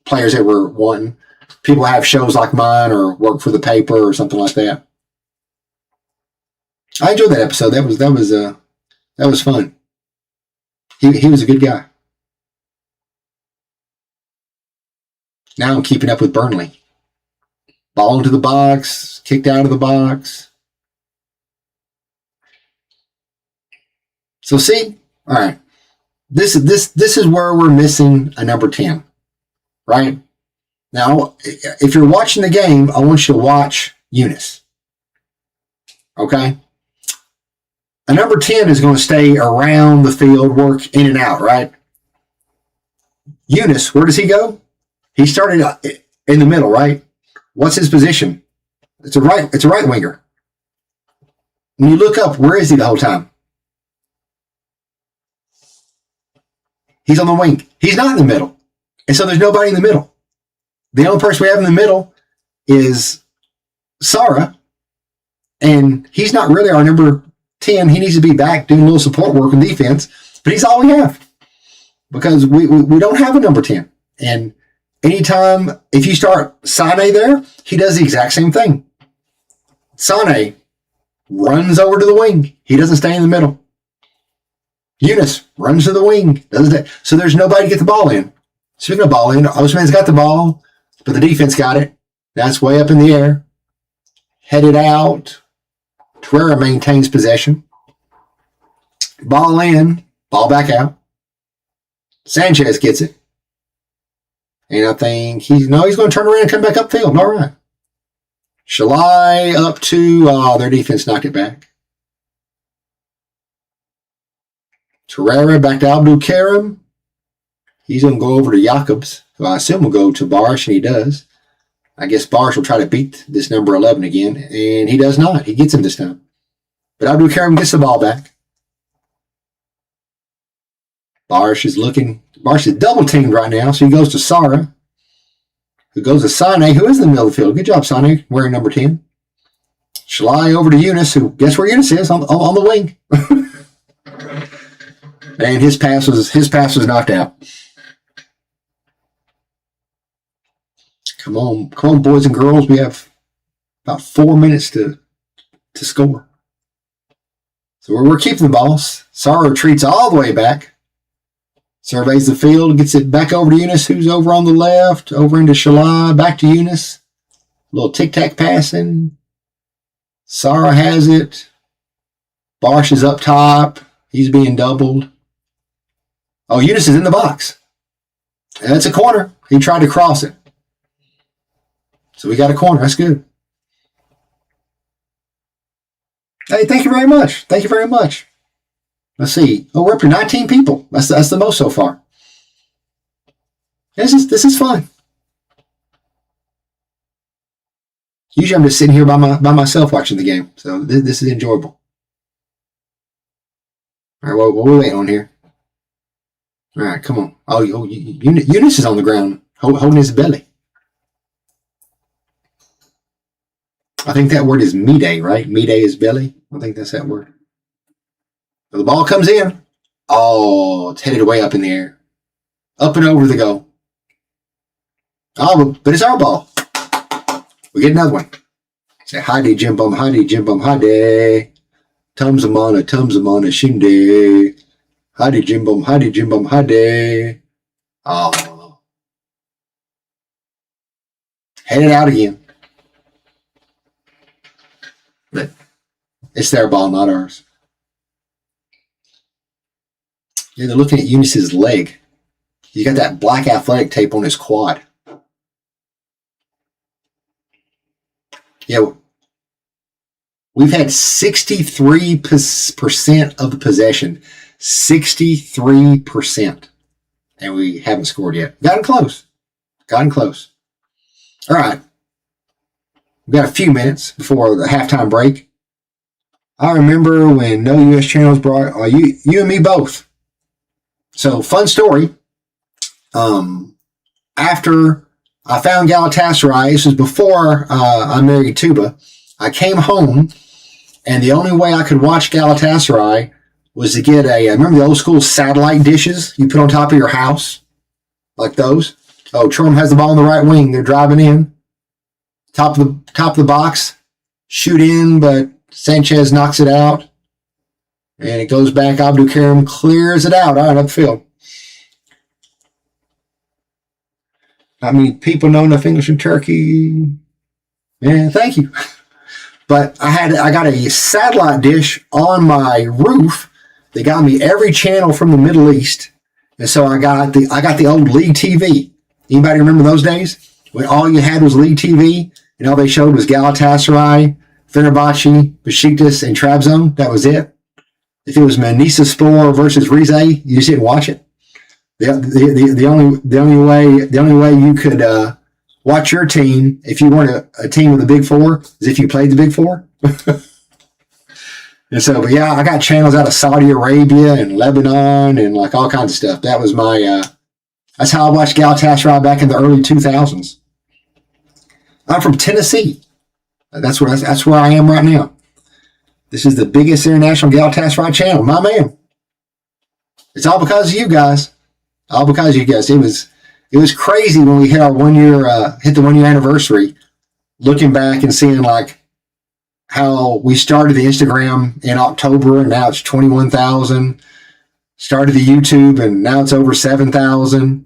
players that were wanting. People have shows like mine or work for the paper or something like that. I enjoyed that episode. That was fun. He was a good guy. Now I'm keeping up with Burnley. Ball into the box, kicked out of the box. So see, all right. This is where we're missing a number 10, right? Now, if you're watching the game, I want you to watch Eunice. Okay? A number 10 is going to stay around the field, work in and out, right? Eunice, where does he go? He started in the middle, right? What's his position? It's a right winger. When you look up, where is he the whole time? He's on the wing. He's not in the middle. And so there's nobody in the middle. The only person we have in the middle is Sarah, and he's not really our number 10. He needs to be back doing a little support work in defense, but he's all we have because we don't have a number 10. And anytime, if you start Sane there, he does the exact same thing. Sane runs over to the wing. He doesn't stay in the middle. Eunice runs to the wing. So there's nobody to get the ball in. Speaking of ball in, Osimhen's got the ball, but the defense got it. That's way up in the air. Headed out. Torreira maintains possession. Ball in. Ball back out. Sanchez gets it. And I think he's going to turn around and come back upfield. All right. Shalai up to, their defense knocked it back. Torreira back to Abdul Karim. He's going to go over to Jacobs, who I assume will go to Barsh, and he does. I guess Barsh will try to beat this number 11 again, and he does not. He gets him this time. But Abdul Karim gets the ball back. Barsh is double teamed right now, so he goes to Sarah, who goes to Sane, who is in the middle of the field. Good job, Sane, wearing number 10. Shalai over to Eunice, who, guess where Eunice is? On the wing. And his pass was knocked out. Come on, boys and girls. We have about 4 minutes to score. So we're keeping the ball. Sarah retreats all the way back. Surveys the field, gets it back over to Eunice, who's over on the left, over into Shalai, back to Eunice. A little tic-tac passing. Sarah has it. Barsh is up top. He's being doubled. Oh, Eunice is in the box. That's a corner. He tried to cross it. So we got a corner. That's good. Hey, thank you very much. Thank you very much. Let's see. Oh, we're up to 19 people. That's the most so far. This is fun. Usually I'm just sitting here by myself watching the game. So this is enjoyable. All right, what are we waiting on here? All right, come on. Oh, Eunice is on the ground holding his belly. I think that word is mide, right? Mide is belly. I think that's that word. So the ball comes in. Oh, it's headed way up in the air. Up and over the goal. Oh, but it's our ball. We get another one. Say, Heidi, Jim Bum, Heidi, Jim Bum, Heidi. Tumzamana, Shinde. Heidi, Jim Bum, Heidi. Oh. Headed out again. But it's their ball, not ours. Yeah, they're looking at Eunice's leg. He got that black athletic tape on his quad. Yeah, we've had 63% of the possession. 63%. And we haven't scored yet. Gotten close. All right. We've got a few minutes before the halftime break. I remember when No U.S. Channels brought you and me both. So, fun story. After I found Galatasaray, this was before I married Tuba, I came home, and the only way I could watch Galatasaray was to get remember the old school satellite dishes you put on top of your house? Like those? Oh, Çorum has the ball in the right wing. They're driving in. Top of the box. Shoot in, but Sanchez knocks it out. And it goes back. Abdul Karim clears it out. All right, upfield. I mean, people know enough English in Turkey. Man, thank you. But I got a satellite dish on my roof that got me every channel from the Middle East. And so I got the old League TV. Anybody remember those days? When all you had was League TV and all they showed was Galatasaray, Fenerbahce, Besiktas, and Trabzon. That was it. If it was Manisaspor versus Rize, you just didn't watch it. The only way you could watch your team if you weren't a team with the Big Four is if you played the Big Four. And so, but yeah, I got channels out of Saudi Arabia and Lebanon and like all kinds of stuff. That was my that's how I watched Galatasaray back in the early 2000s. I'm from Tennessee. That's where I am right now. This is the biggest international Galatasaray channel. My man. It's all because of you guys. All because of you guys. It was crazy when we hit our 1 year hit the 1 year anniversary, looking back and seeing like how we started the Instagram in October and now it's 21,000. Started the YouTube and now it's over 7,000.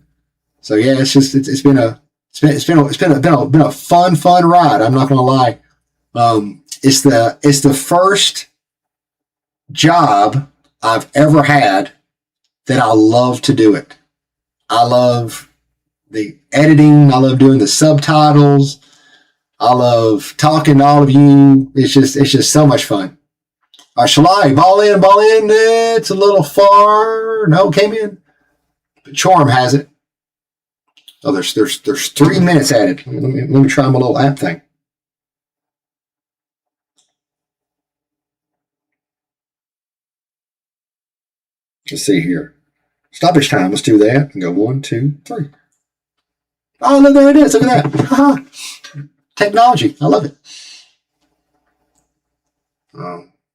So yeah, it's been a fun ride. I'm not gonna lie. It's the first job I've ever had that I love to do it. I love the editing. I love doing the subtitles. I love talking to all of you. It's just so much fun. All right, Shalai, ball in. It's a little far. No, came in. But Çorum has it. Oh, there's 3 minutes added. Let me try my little app thing. Let's see here. Stoppage time. Let's do that. And go 1, 2, 3. Oh, look, there it is. Look at that. Haha. Technology. I love it.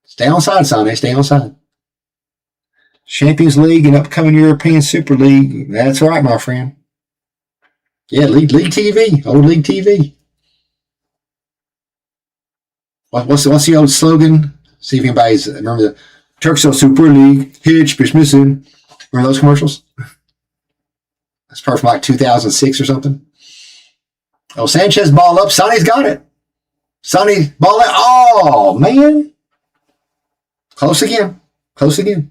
Stay on side, Sonny. Stay on side. Champions League and upcoming European Super League. That's right, my friend. Yeah, League TV, old League TV. What's the old slogan? See if anybody's remember the Turkcell Super League. Hitch, bitch missing. Remember those commercials? That's probably from like 2006 or something. Oh, Sanchez ball up. Sonny's got it. Sonny ball out. Oh man, close again. Close again.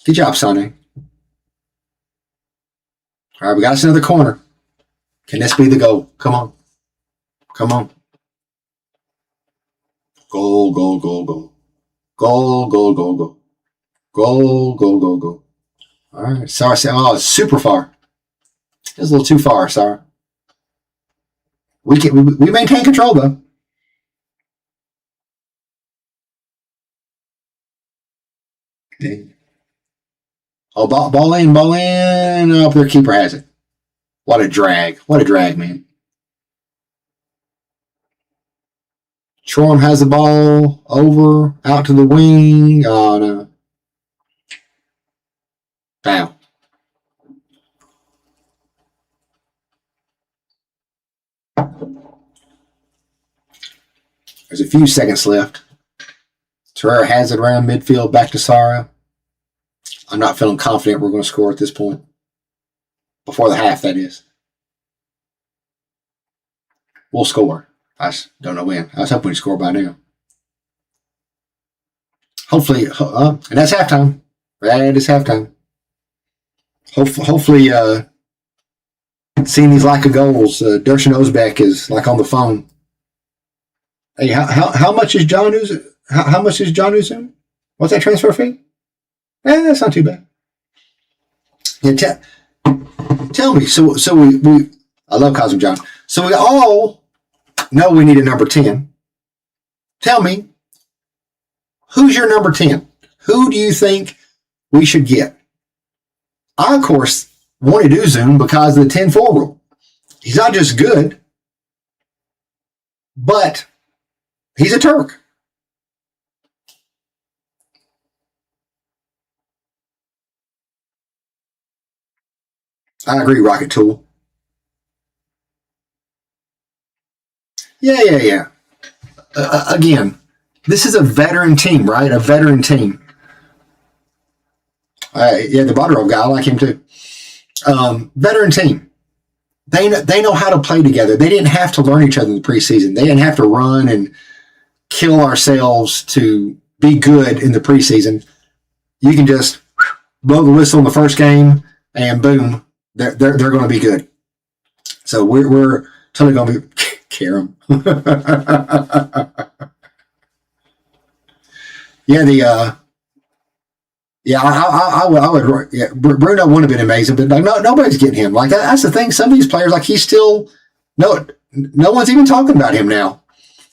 Good job, Sonny. All right, we got us another corner. Can this be the goal? Come on. Come on. Goal, goal, goal, goal. Goal, goal, goal, goal. Goal, goal, goal, goal. All right. Sorry. Oh, it's super far. It's a little too far. Sorry. We maintain control though. Okay. Oh, ball in, ball in. Oh, their keeper has it. What a drag. What a drag, man. Çorum has the ball over, out to the wing. Oh, no. Foul. There's a few seconds left. Torreira has it around midfield, back to Sara. I'm not feeling confident we're going to score at this point. Before the half, that is. We'll score. I just don't know when. I was hoping we'd score by now. Hopefully, and that's halftime. That is halftime. Hopefully, seeing these lack of goals, Dershan Ozbek is like on the phone. Hey, how much is John Uzun? How much is John Uzun? What's that transfer fee? That's not too bad. Yeah, tell me. So we I love Cosmo John. So we all know we need a number 10. Tell me, who's your number 10? Who do you think we should get? I, of course, wanted Uzun because of the 10-4 rule. He's not just good, but he's a Turk. I agree, Rocket Tool. Yeah. Again, this is a veteran team, right? A veteran team. Yeah, the Bodrov guy, I like him too. Veteran team. They know how to play together. They didn't have to learn each other in the preseason. They didn't have to run and kill ourselves to be good in the preseason. You can just blow the whistle in the first game, and boom, they're going to be good. So we're totally going to be Karam. Yeah, I would. Yeah, Bruno wouldn't have been amazing, but nobody's getting him. Like that's the thing. Some of these players, like he's still no one's even talking about him now.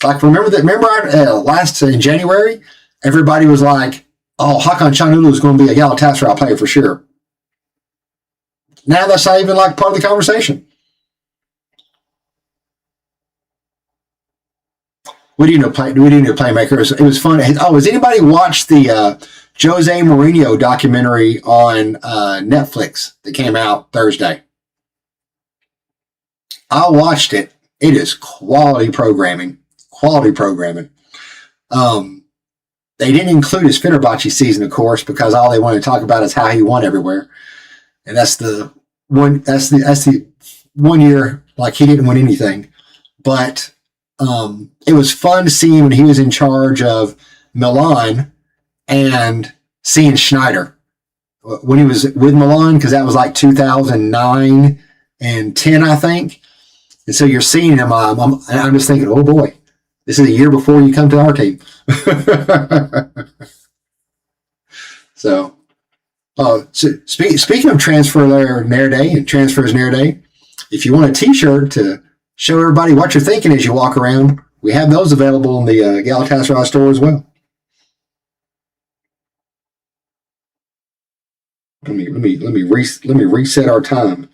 Like remember last in January, everybody was like, "Oh, Hakan Çalhanoğlu is going to be a Galatasaray player for sure." Now that's not even like part of the conversation. We need a playmaker. It was fun. Oh, has anybody watched the Jose Mourinho documentary on Netflix that came out Thursday? I watched it. It is quality programming. Quality programming. They didn't include his Fenerbahce season, of course, because all they want to talk about is how he won everywhere, and that's the one. That's the 1 year like he didn't win anything, but. It was fun to see him when he was in charge of Milan and seeing Schneider when he was with Milan, because that was like 2009 and 10, I think. And so you're seeing him. I'm just thinking, oh boy, this is a year before you come to our team. So speaking of transfer near day and transfers near day, if you want a T-shirt to show everybody what you're thinking as you walk around, we have those available in the Galatasaray store as well. Let me reset our time.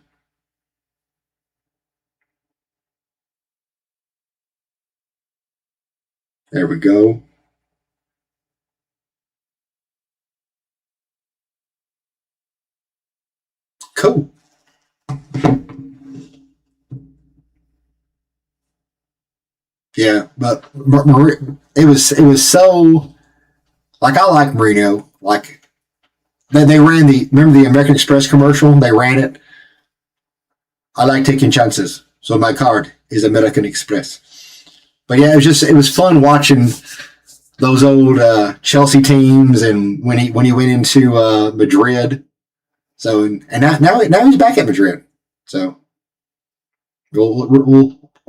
There we go. Yeah, but it was so like I like Marino. Like they ran remember the American Express commercial? They ran it. I like taking chances, so my card is American Express. But yeah, it was fun watching those old Chelsea teams, and when he went into Madrid. So and now he's back at Madrid. So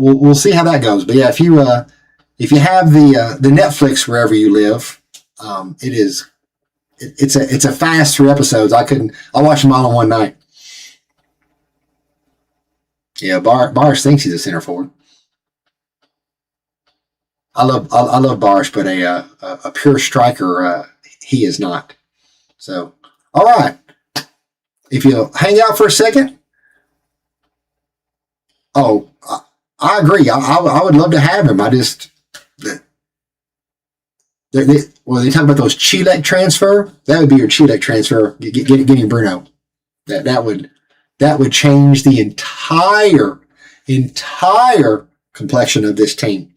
we'll see how that goes. But yeah, if you have the Netflix wherever you live, it's a fast 3 episodes. I watched them all in one night. Yeah, Bars thinks he's a center forward. I love Bars, but a pure striker he is not. So all right, if you hang out for a second, oh, I agree. I would love to have him. I just well, they talk about those Chile transfer. That would be your Chile transfer. Getting Bruno. That would change the entire complexion of this team.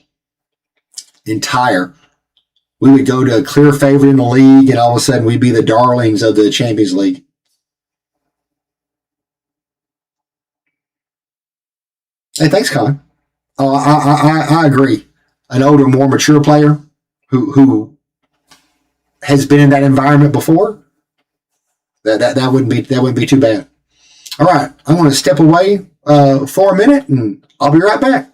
Entire. We would go to a clear favorite in the league, and all of a sudden we'd be the darlings of the Champions League. Hey, thanks, Con. Oh, I agree. An older, more mature player who has been in that environment before. That wouldn't be too bad. All right, I'm going to step away for a minute, and I'll be right back.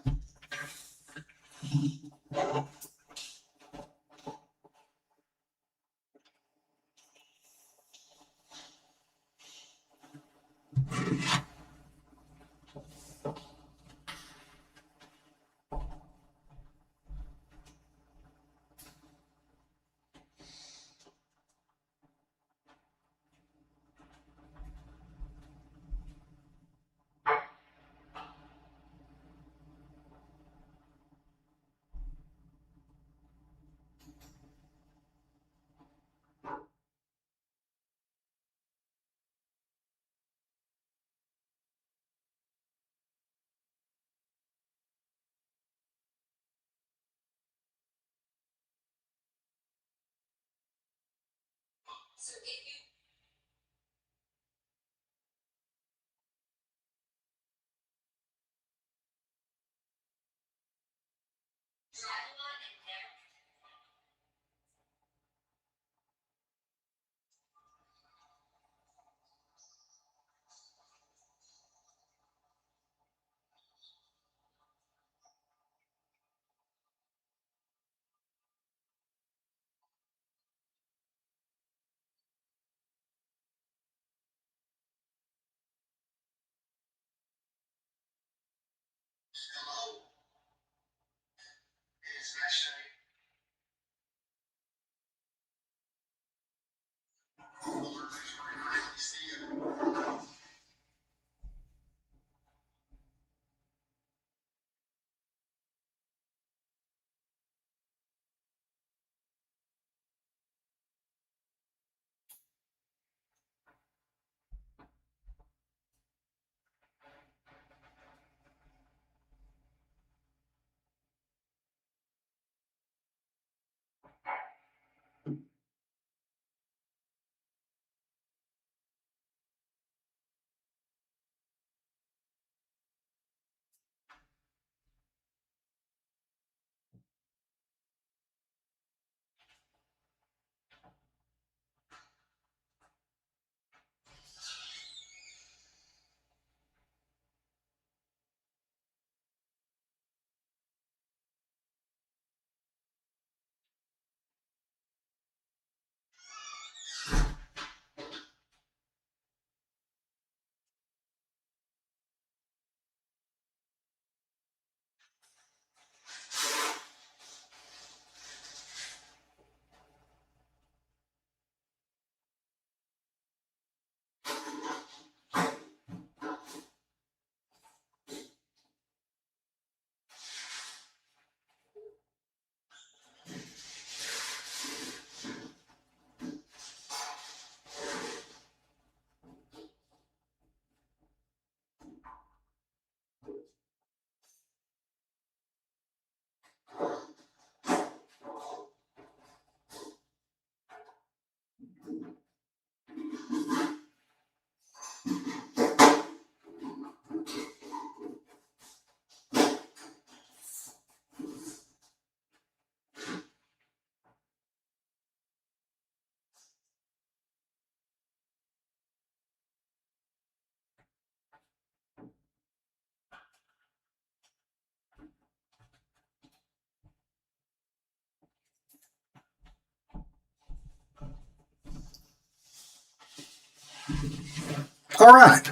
All right.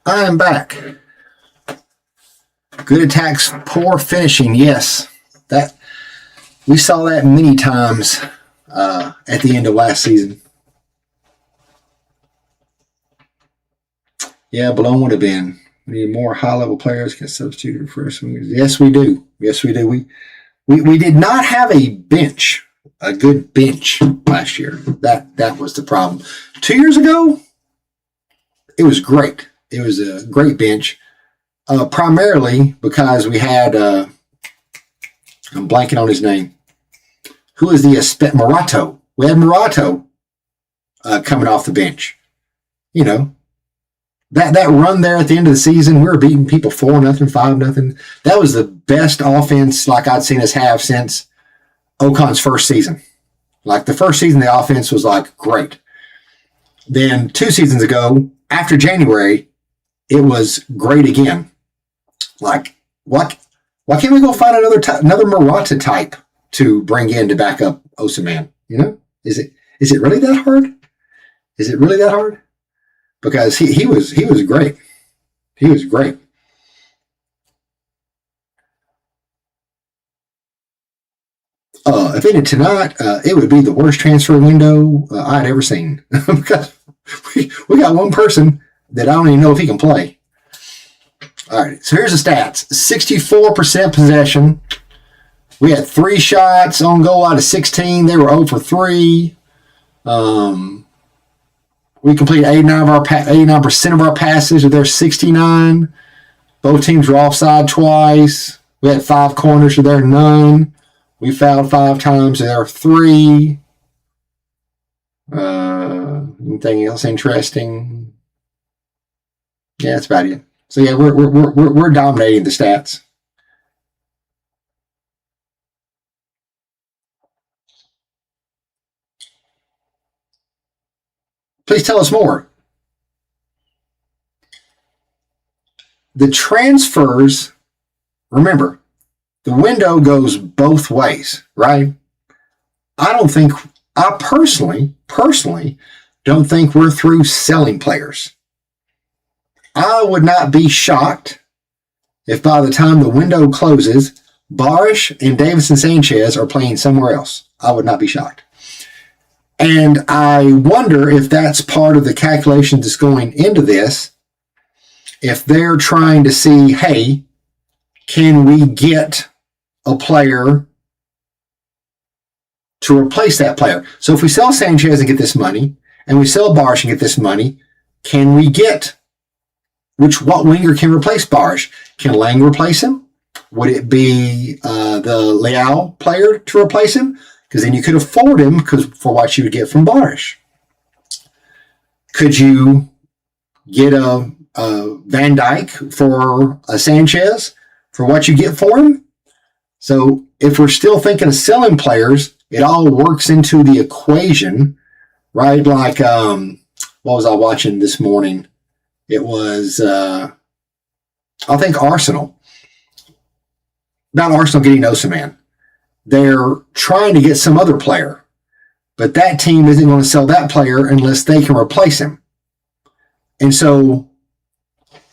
I am back. Good attacks, poor finishing. Yes, that we saw that many times at the end of last season. Yeah, Malone would have been. We need more high-level players can substitute for swingers. Yes, we do. Yes, we do. We did not have a good bench last year. That was the problem. 2 years ago, it was great. It was a great bench, primarily because we had, I'm blanking on his name. Who is the Morato? We had Morato coming off the bench. You know, that run there at the end of the season, we were beating people 4-0, 5-0. That was the best offense like I'd seen us have since Ocon's first season. Like the first season, the offense was like great. Then 2 seasons ago, after January, it was great again. Like, why can't we go find another Murata type to bring in to back up Osaman? You know, is it really that hard? Is it really that hard? Because he was great. He was great. If it ended tonight, it would be the worst transfer window I'd ever seen. Because we got one person that I don't even know if he can play. All right, so here's the stats. 64% possession. We had 3 shots on goal out of 16. They were 0 for 3. We completed 89% of our passes. They're 69. Both teams were offside twice. We had 5 corners. There none. We fouled 5 times. There are 3. Anything else interesting? Yeah, that's about it. So yeah, we're dominating the stats. Please tell us more. The transfers, remember, the window goes both ways, right? I personally don't think we're through selling players. I would not be shocked if by the time the window closes, Barish and Davinson Sanchez are playing somewhere else. I would not be shocked. And I wonder if that's part of the calculation that's going into this. If they're trying to see, hey, can we get a player to replace that player? So if we sell Sanchez and get this money, and we sell Barish and get this money, can we get what winger can replace Barish? Can Lang replace him? Would it be the Leao player to replace him? Because then you could afford him for what you would get from Barish. Could you get a Van Dijk for a Sanchez for what you get for him? So if we're still thinking of selling players, it all works into the equation, right? Like, what was I watching this morning? It was, I think Arsenal. Not Arsenal getting Osimhen. They're trying to get some other player, but that team isn't going to sell that player unless they can replace him. And so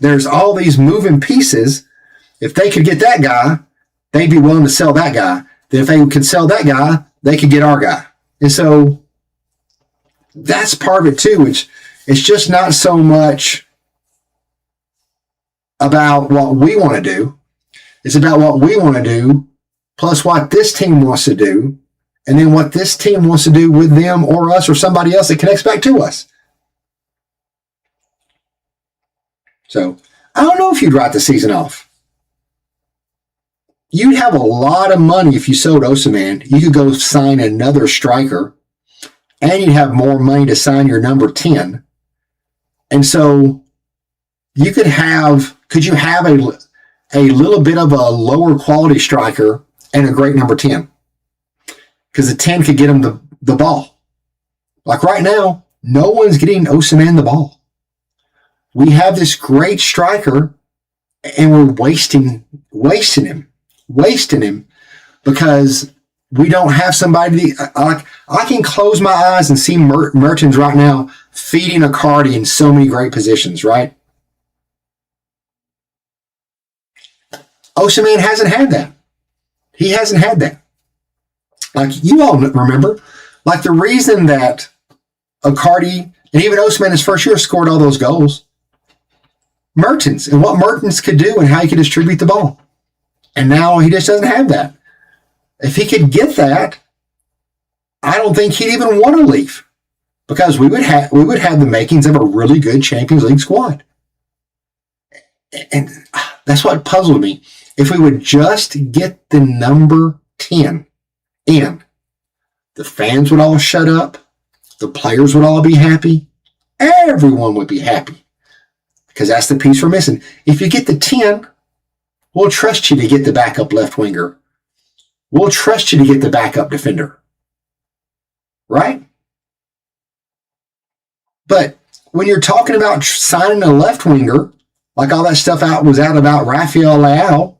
there's all these moving pieces. If they could get that guy, they'd be willing to sell that guy. Then if they could sell that guy, they could get our guy. And so that's part of it too, which it's just not so much about what we want to do. It's about what we want to do plus what this team wants to do, and then what this team wants to do with them or us or somebody else that connects back to us. So I don't know if you'd write the season off. You'd have a lot of money if you sold Osimhen. You could go sign another striker, and you'd have more money to sign your number 10. And so you could you have a little bit of a lower quality striker and a great number 10? Because the 10 could get him the ball. Like right now, no one's getting Osimhen the ball. We have this great striker, and we're wasting him because we don't have somebody. I can close my eyes and see Mertens right now feeding Icardi in so many great positions, right? Osimhen hasn't had that. He hasn't had that. Like, you all remember, like, the reason that Icardi and even Osimhen his first year scored all those goals, Mertens, and what Mertens could do and how he could distribute the ball. And now he just doesn't have that. If he could get that, I don't think he'd even want to leave, because we would have the makings of a really good Champions League squad. And that's what puzzled me. If we would just get the number 10 in, the fans would all shut up, the players would all be happy, everyone would be happy, because that's the piece we're missing. If you get the 10, we'll trust you to get the backup left winger. We'll trust you to get the backup defender. Right? But when you're talking about signing a left winger, like all that stuff was out about Rafael Leao,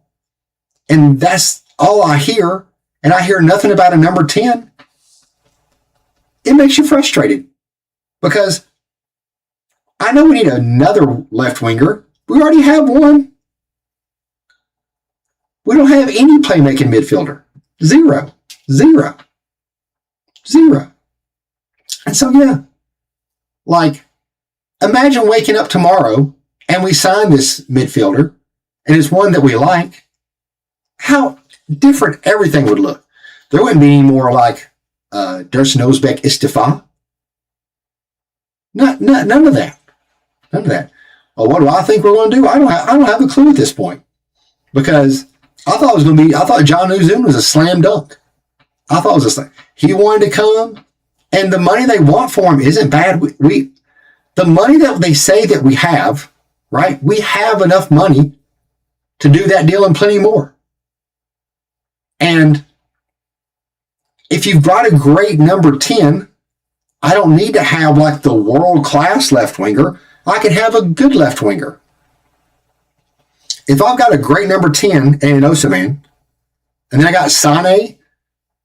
and that's all I hear, and I hear nothing about a number 10, it makes you frustrated. Because I know we need another left winger. We already have one. We don't have any playmaking midfielder. Zero. And so, yeah, like, imagine waking up tomorrow and we sign this midfielder and it's one that we like. How different everything would look. There wouldn't be any more like Derson Özbek Istifa. None of that. None of that. Well, what do I think we're going to do? I don't have a clue at this point, because I thought John Uzun was a slam dunk. I thought it was a slam. He wanted to come, and the money they want for him isn't bad. The money that they say that we have, right? We have enough money to do that deal and plenty more. And if you've got a great number 10, I don't need to have like the world-class left winger. I can have a good left winger. If I've got a great number 10 and an Osimhen, and then I got Sane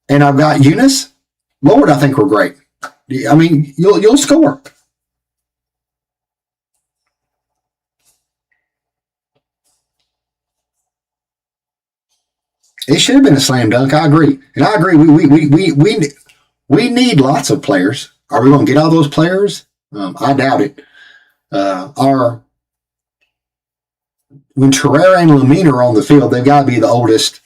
and I've got Yunus, Lord, I think we're great. I mean, you'll score. It should have been a slam dunk. I agree. And I agree. We need lots of players. Are we going to get all those players? I doubt it. When Torreira and Lamine are on the field, they've got to be the oldest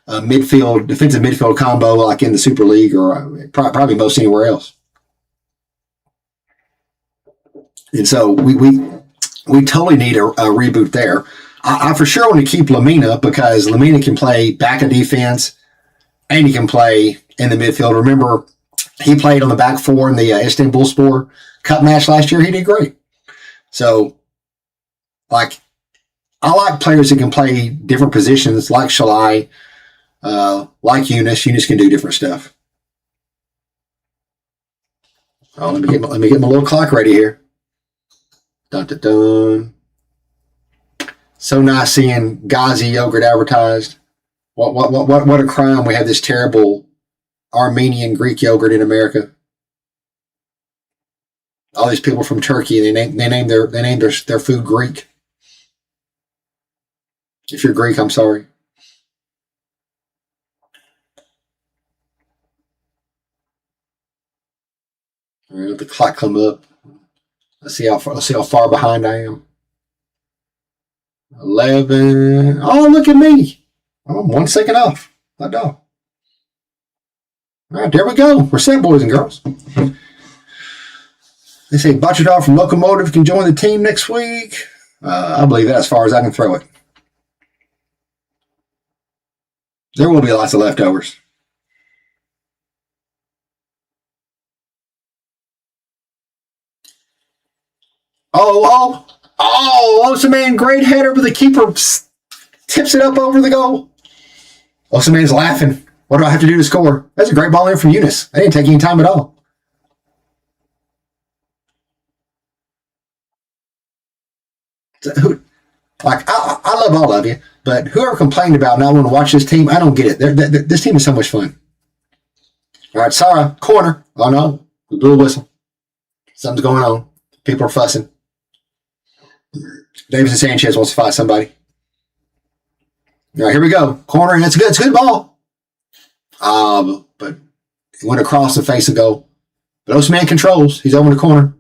defensive midfield combo, like in the Super League, or probably most anywhere else. And so we totally need a reboot there. I for sure want to keep Lamina, because Lamina can play back of defense and he can play in the midfield. Remember, he played on the back four in the Istanbulspor Cup match last year. He did great. So, like, I like players that can play different positions, like Shalai, like Yunus. Yunus can do different stuff. Oh, let me get my little clock ready here. Dun dun dun. So nice seeing Ghazi yogurt advertised. What a crime! We have this terrible Armenian Greek yogurt in America. All these people from Turkey, they name their food Greek. If you're Greek, I'm sorry. All right, let the clock come up. Let's see how far behind I am. 11. Oh, look at me. I'm 1 second off. My dog. All right, there we go. We're set, boys and girls. They say Bachadar from Locomotive can join the team next week. I believe that as far as I can throw it. There will be lots of leftovers. Osimhen, great header, but the keeper tips it up over the goal. Osimhen's laughing. What do I have to do to score? That's a great ball in from Yunus. I didn't take any time at all. I love all of you, but whoever complained about not wanting to watch this team, I don't get it. This team is so much fun. All right, Sarah, corner. Oh no, we blew a whistle. Something's going on. People are fussing. Davis and Sanchez wants to fight somebody. All right, here we go. Corner, and it's a good ball. But it went across the face of goal. But Osman controls. He's over in the corner.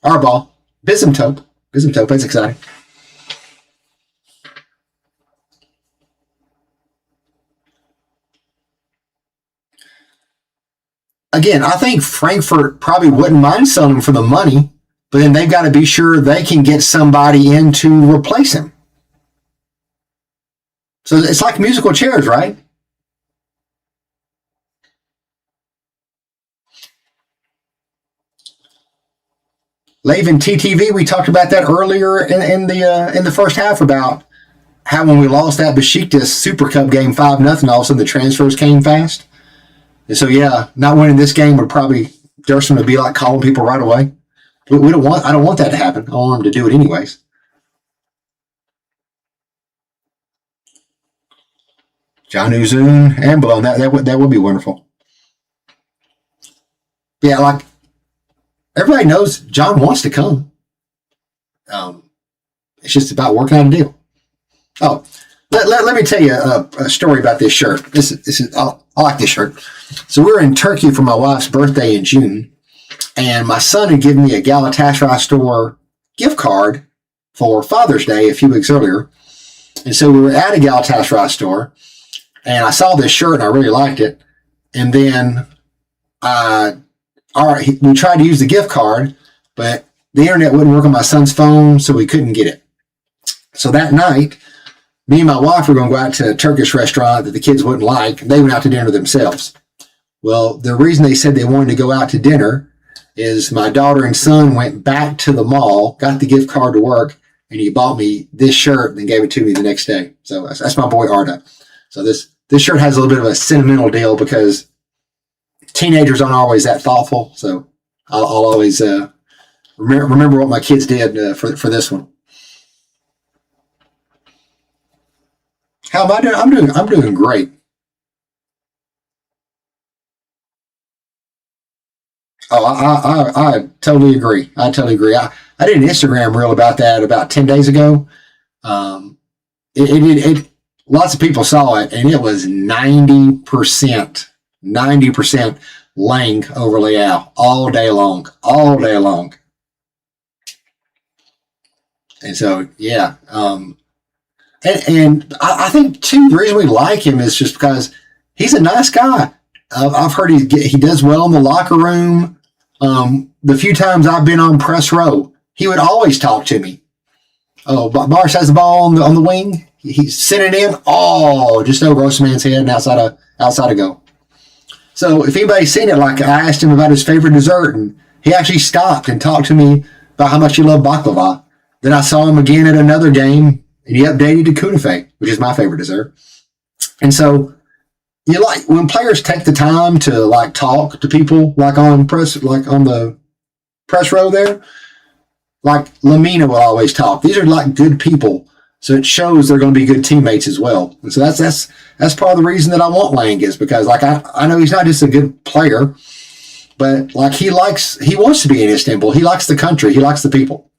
Our ball. Bismtope. That's exciting. Again, I think Frankfurt probably wouldn't mind selling him for the money, but then they've got to be sure they can get somebody in to replace him. So it's like musical chairs, right? Laven TTV, we talked about that earlier in the first half about how when we lost that Besiktas Super Cup game 5-0, all of a sudden the transfers came fast. And so, yeah, not winning this game would probably Durson would be like calling people right away. I don't want that to happen. I want them to do it anyways. John Uzun and Malone, that would be wonderful. Yeah, like everybody knows John wants to come. It's just about working out a deal. Oh, let me tell you a story about this shirt. This is I like this shirt. So we were in Turkey for my wife's birthday in June, and my son had given me a Galatasaray store gift card for Father's Day a few weeks earlier. And so we were at a Galatasaray store, and I saw this shirt and I really liked it. And then we tried to use the gift card, but the internet wouldn't work on my son's phone, so we couldn't get it. So that night, me and my wife were going to go out to a Turkish restaurant that the kids wouldn't like. They went out to dinner themselves. Well, the reason they said they wanted to go out to dinner is my daughter and son went back to the mall, got the gift card to work, and he bought me this shirt and gave it to me the next day. So that's my boy Arda. So this shirt has a little bit of a sentimental deal because teenagers aren't always that thoughtful. So I'll always remember what my kids did for this one. How am I doing? I'm doing great. Oh, I totally agree. I did an Instagram reel about that about 10 days ago. It lots of people saw it, and it was 90% Lang over Leao all day long. And so, yeah. And I think, too, the reason we like him is just because he's a nice guy. I've heard he does well in the locker room. The few times I've been on press row, he would always talk to me. Oh, Bars has the ball on the wing. He's sending it in. Oh, just over Osman's head and outside of goal. So if anybody's seen it, like I asked him about his favorite dessert, and he actually stopped and talked to me about how much he loved baklava. Then I saw him again at another game, and he updated to kunafe, which is my favorite dessert. And so you like when players take the time to like talk to people like on the press row there, like Lamina will always talk. These are like good people. So it shows they're going to be good teammates as well. And so that's part of the reason that I want Lang is because like I know he's not just a good player, but like he wants to be in Istanbul. He likes the country. He likes the people.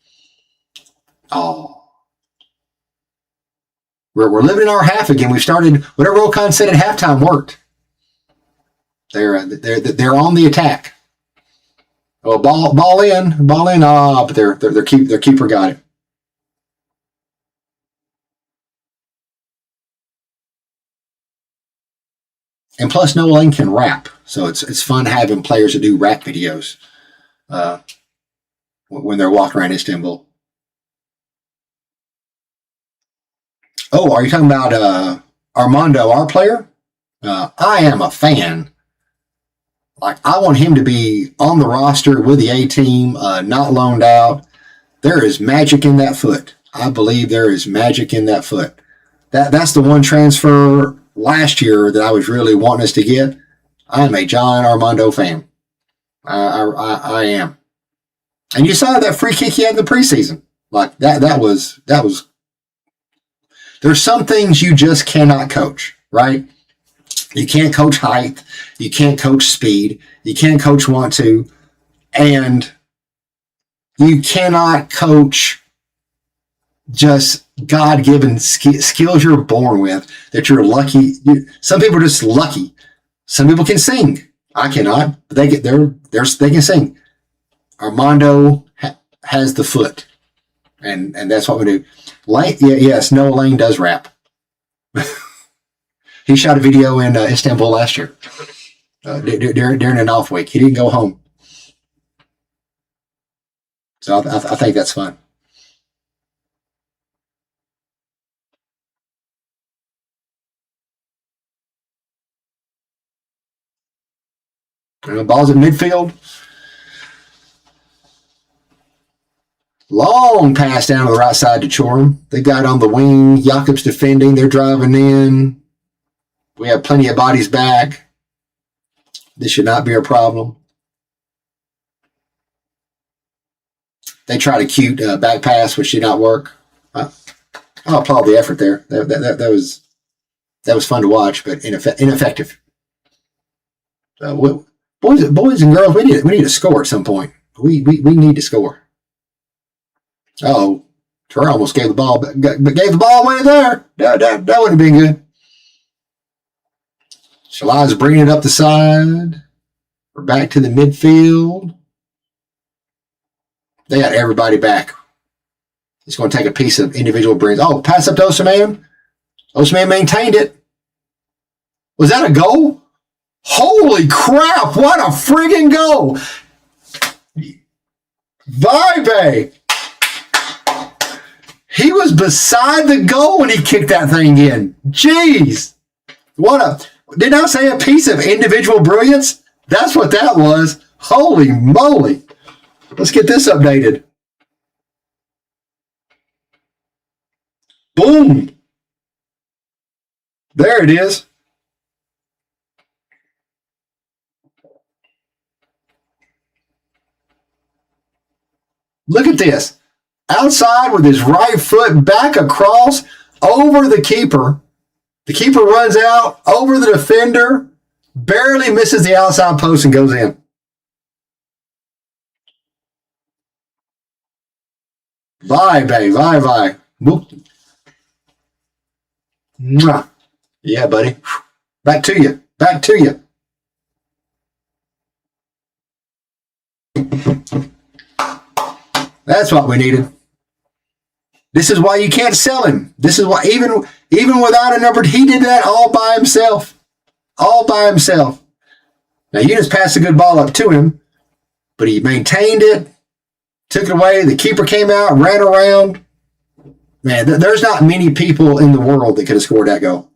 Oh. We're living in our half again. We've started whatever Okan said at halftime worked. They're on the attack. Oh, ball in. But their keeper got it. And plus, Nolan can rap, so it's fun having players that do rap videos when they're walking around Istanbul. Oh, are you talking about Armando, our player? I am a fan. Like, I want him to be on the roster with the A team, not loaned out. There is magic in that foot. I believe there is magic in that foot. That's the one transfer last year that I was really wanting us to get. I'm a John Armando fan. I am. And you saw that free kick he had in the preseason. Like, that was. There's some things you just cannot coach, right? You can't coach height. You can't coach speed. You can't coach want to. And You cannot coach just God-given skills you're born with that you're lucky. Some people are just lucky. Some people can sing. I cannot. But they can sing. Armando has the foot, and that's what we do. Yes, Noah Lane does rap. He shot a video in Istanbul last year during an off week. He didn't go home, so I think that's fun. Ball's at midfield. Long pass down to the right side to Çorum. They got on the wing. Jakob's defending. They're driving in. We have plenty of bodies back. This should not be a problem. They tried a cute back pass, which did not work. I'll applaud the effort there. That was fun to watch, but ineffective. So, boys and girls, we need to score at some point. We need to score. Oh, Troy almost gave the ball, but gave the ball away there. That wouldn't have been good. Shalai's bringing it up the side. We're back to the midfield. They got everybody back. It's going to take a piece of individual brains. Oh, pass up to Osimhen. Osimhen maintained it. Was that a goal? Holy crap, what a friggin' goal. Vibe. He was beside the goal when he kicked that thing in. Jeez. Did I say a piece of individual brilliance? That's what that was. Holy moly. Let's get this updated. Boom. There it is. Look at this. Outside with his right foot back across over the keeper. The keeper runs out over the defender, barely misses the outside post and goes in. Bye. Mwah. Yeah, buddy. Back to you. That's what we needed. This is why you can't sell him. This is why even without a number, he did that all by himself. Now you just passed a good ball up to him, but he maintained it, took it away. The keeper came out, ran around. Man, there's not many people in the world that could have scored that goal.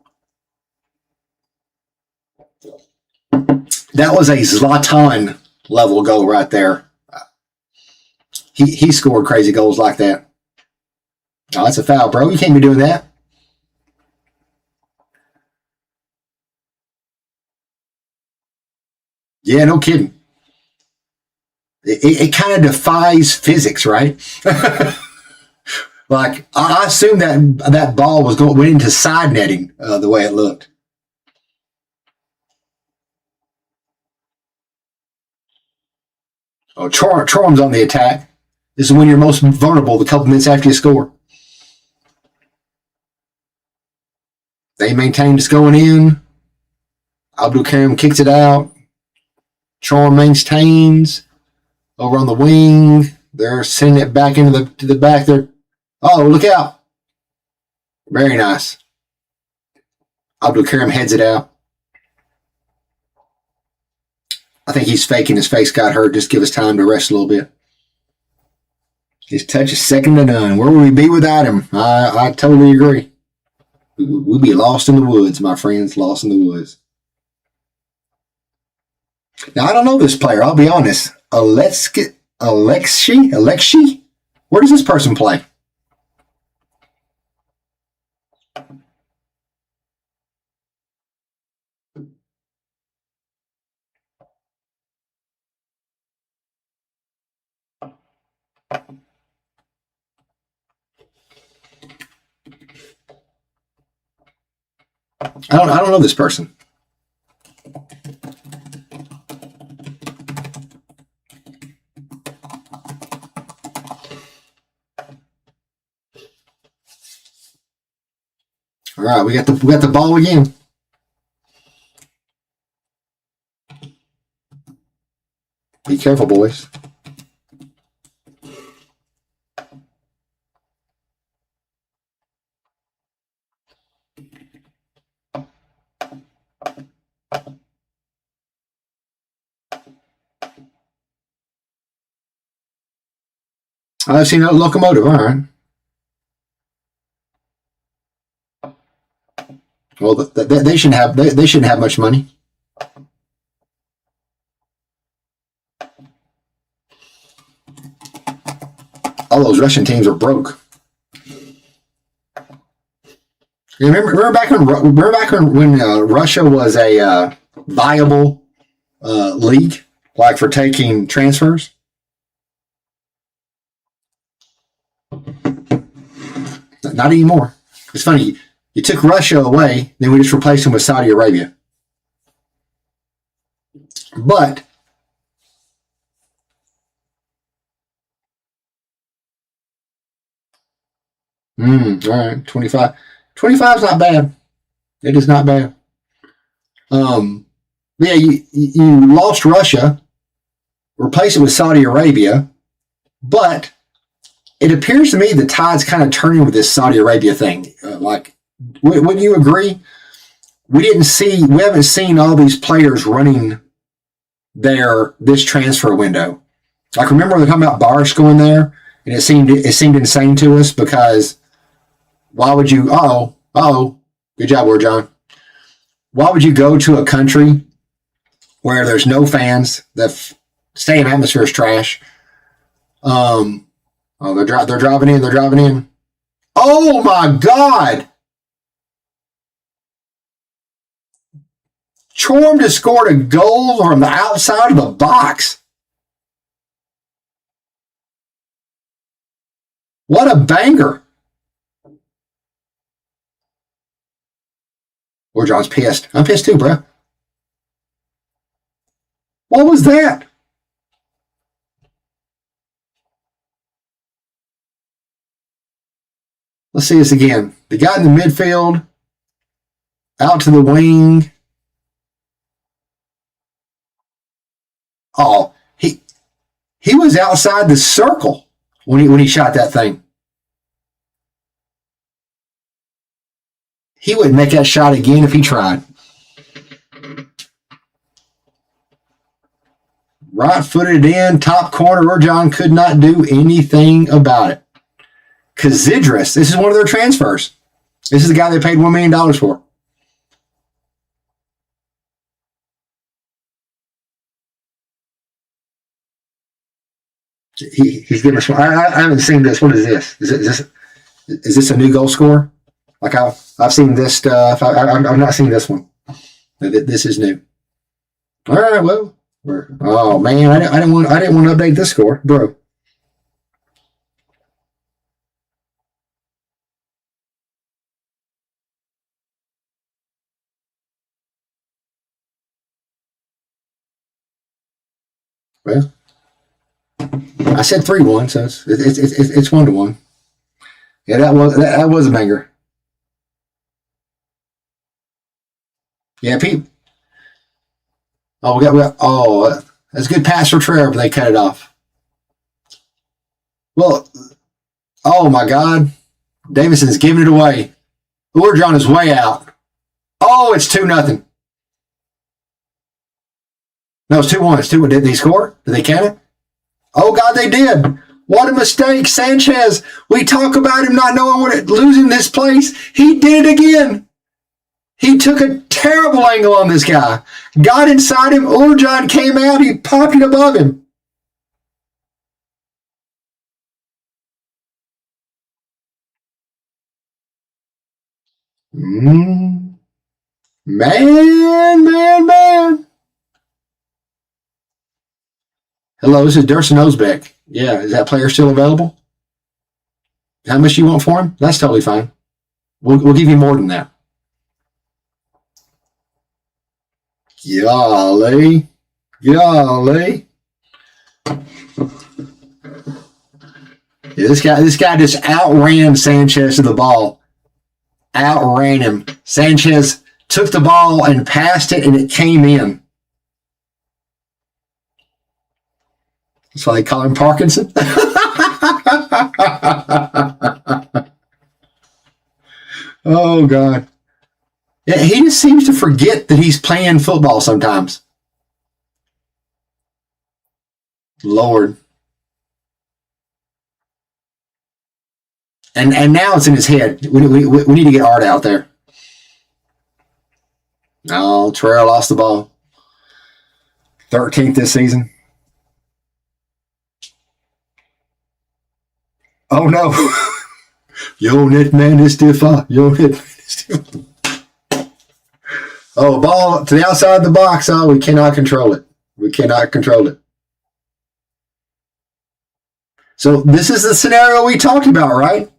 That was a Zlatan level goal right there. He scored crazy goals like that. Oh, that's a foul, bro. You can't be doing that. Yeah, no kidding. It kind of defies physics, right? Like, I assume that ball went into side netting the way it looked. Oh, Chorum's on the attack. This is when you're most vulnerable, the couple minutes after you score. They maintain it's going in. Abdul Karim kicks it out. Çorum maintains over on the wing. They're sending it back into the back there. Oh, look out. Very nice. Abdul Karim heads it out. I think he's faking his face got hurt. Just give us time to rest a little bit. His touch is second to none. Where would we be without him? I totally agree. We'd be lost in the woods, my friends. Lost in the woods. Now, I don't know this player. I'll be honest. Alexi? Where does this person play? I don't know this person. All right, we got the ball again. Be careful, boys. I've seen a locomotive. All right. Well, they shouldn't have much money. All those Russian teams are broke. You remember back when Russia was a viable league, like for taking transfers? Not anymore. It's funny. You took Russia away, then we just replaced them with Saudi Arabia. But all right, 25. 25 is not bad. It is not bad. Yeah, you lost Russia, replaced it with Saudi Arabia, but it appears to me the tide's kind of turning with this Saudi Arabia thing. Wouldn't you agree? We haven't seen all these players running this transfer window. Like, remember when they're talking about Barsh going there, and it seemed insane to us because why would you? Good job, Ward John. Why would you go to a country where there's no fans? The stadium atmosphere is trash. They're driving in. They're driving in. Oh my God! Çorum just scored a goal from the outside of the box. What a banger! Or John's pissed. I'm pissed too, bro. What was that? Let's see this again. The guy in the midfield, out to the wing. Oh, he was outside the circle when he shot that thing. He wouldn't make that shot again if he tried. Right-footed in, top corner. Urjan could not do anything about it. Kazidris, this is one of their transfers. This is the guy they paid $1 million for. He's giving us. I haven't seen this. What is this? Is this a new goal scorer? Like I've seen this stuff. I've not seen this one. This is new. All right. Well, oh man, I didn't want to update this score, bro. Well, I said 3-1, so it's 1-1. Yeah, that was a banger. Yeah, Pete. Oh, we got that's a good pass for Trevor, but they cut it off. Well, oh my God, Davidson's giving it away. Urjan is way out. Oh, it's 2-0. No, it's 2-1. It's 2-1. Did they score? Did they count it? Oh God, they did. What a mistake, Sanchez. We talk about him not knowing losing this place. He did it again. He took a terrible angle on this guy. Got inside him. Urjan came out. He popped it above him. Man. Hello, this is Dursun Özbek. Yeah, is that player still available? How much do you want for him? That's totally fine. We'll give you more than that. Golly. Yeah, this guy just outran Sanchez to the ball. outran him. Sanchez took the ball and passed it, and it came in. That's why they call him Parkinson. Oh, God. Yeah, he just seems to forget that he's playing football sometimes. Lord. And now it's in his head. We need to get Art out there. No, Terrell lost the ball. 13th this season. Oh, no. Yo, net man is still far. Yo, net man is still far. Oh, ball to the outside of the box. Oh, we cannot control it. We cannot control it. So this is the scenario we talked about, right?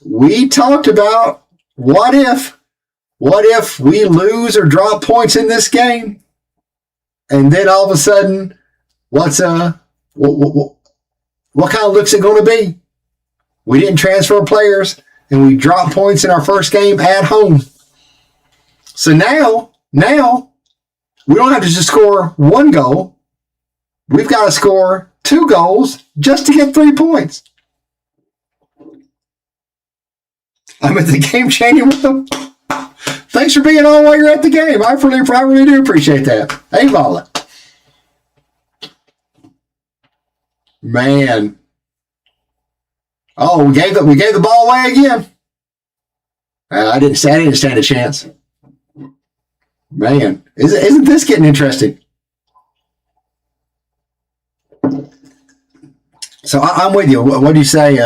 We talked about what if we lose or drop points in this game, and then all of a sudden, what kind of look's it going to be? We didn't transfer players, and we dropped points in our first game at home. So now we don't have to just score one goal. We've got to score 2 goals just to get 3 points. I'm at the game changing with them. Thanks for being on while you're at the game. I really do appreciate that. Hey, Vala. Man. Oh, we gave the ball away again. I didn't stand a chance. Man, isn't this getting interesting? So I'm with you. What do you say?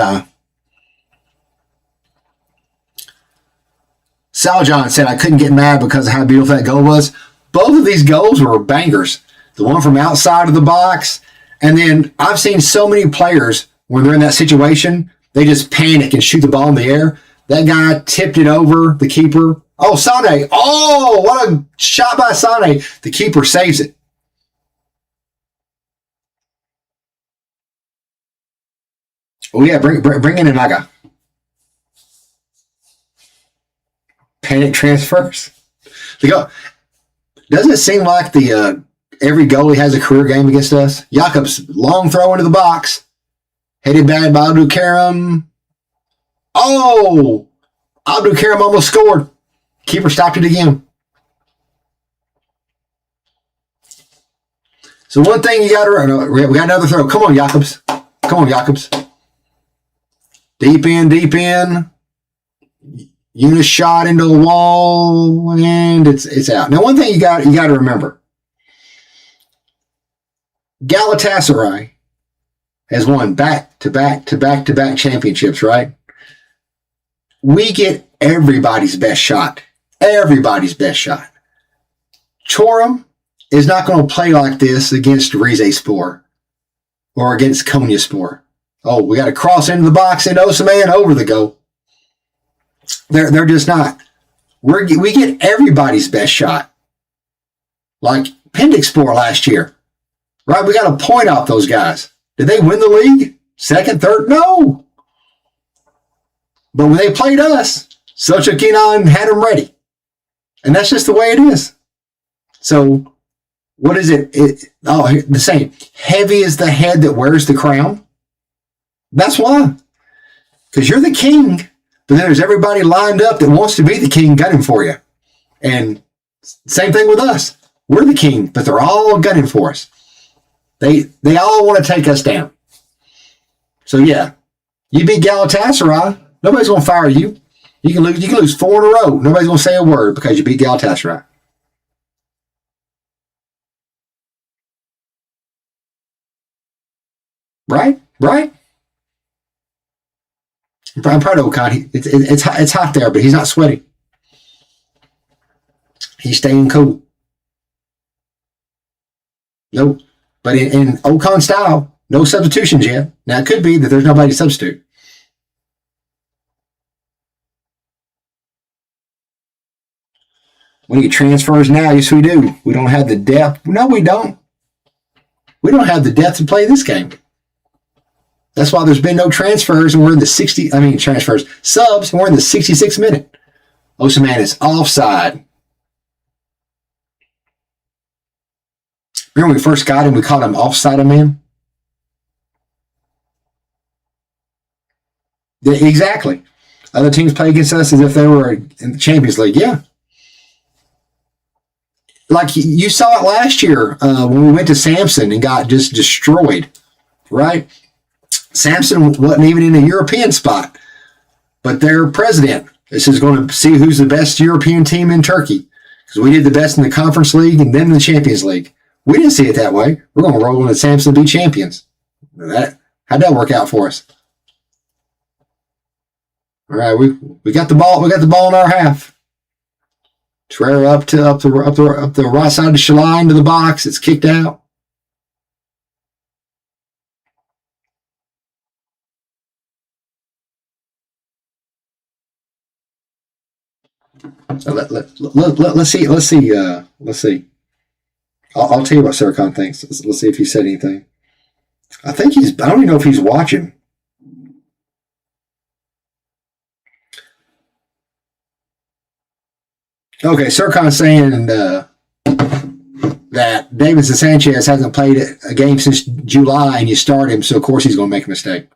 Sal John said, I couldn't get mad because of how beautiful that goal was. Both of these goals were bangers. The one from outside of the box. And then I've seen so many players, when they're in that situation, they just panic and shoot the ball in the air. That guy tipped it over, the keeper. Oh, Sane. Oh, what a shot by Sane. The keeper saves it. Oh, yeah, bring in Inaga. Panic transfers. Doesn't it seem like every goalie has a career game against us? Jakobs, long throw into the box. Headed back by Abdul Karim. Oh! Abdul Karim almost scored. Keeper stopped it again. So one thing you got to... We got another throw. Come on, Jakobs. Come on, Jakobs. Deep in. Eunice shot into the wall, and it's out. Now, one thing you got to remember: Galatasaray has won back-to-back championships, right? We get everybody's best shot. Everybody's best shot. Çorum is not going to play like this against Rizespor or against Konyaspor. Oh, we got to cross into the box and Osimhen over the goal. They're just not. We get everybody's best shot. Like Pendikspor last year. Right? We got a point off those guys. Did they win the league? Second, third? No. But when they played us, Selçuk had them ready. And that's just the way it is. So, what is it? The same. Heavy is the head that wears the crown. That's why. Because you're the king. But then there's everybody lined up that wants to be the king gunning for you. And same thing with us. We're the king, but they're all gunning for us. They all want to take us down. So yeah, you beat Galatasaray, nobody's going to fire you. You can lose 4 in a row. Nobody's going to say a word because you beat Galatasaray. Right? I'm proud of Okan. It's hot there, but he's not sweating. He's staying cool. No, but in Okan style, no substitutions yet. Now, it could be that there's nobody to substitute. We need transfers now. Yes, we do. We don't have the depth. No, we don't. We don't have the depth to play this game. That's why there's been no transfers, and we're in the subs, and we're in the 66th minute. Osimhen is offside. Remember when we first got him, we called him offside man? Yeah, exactly. Other teams play against us as if they were in the Champions League. Yeah. Like you saw it last year when we went to Samson and got just destroyed, right? Samson wasn't even in a European spot, but their president is going to see who's the best European team in Turkey because we did the best in the Conference League and then the Champions League. We didn't see it that way. We're going to roll into Samson and be champions. How'd that work out for us? All right, we got the ball. We got the ball in our half. Trey up the right side of the line to the box. It's kicked out. So let's see. I'll tell you what Serkan thinks. Let's see if he said anything. I don't even know if he's watching. Okay, Serkan's saying that Davinson Sanchez hasn't played a game since July, and you start him, so of course he's going to make a mistake.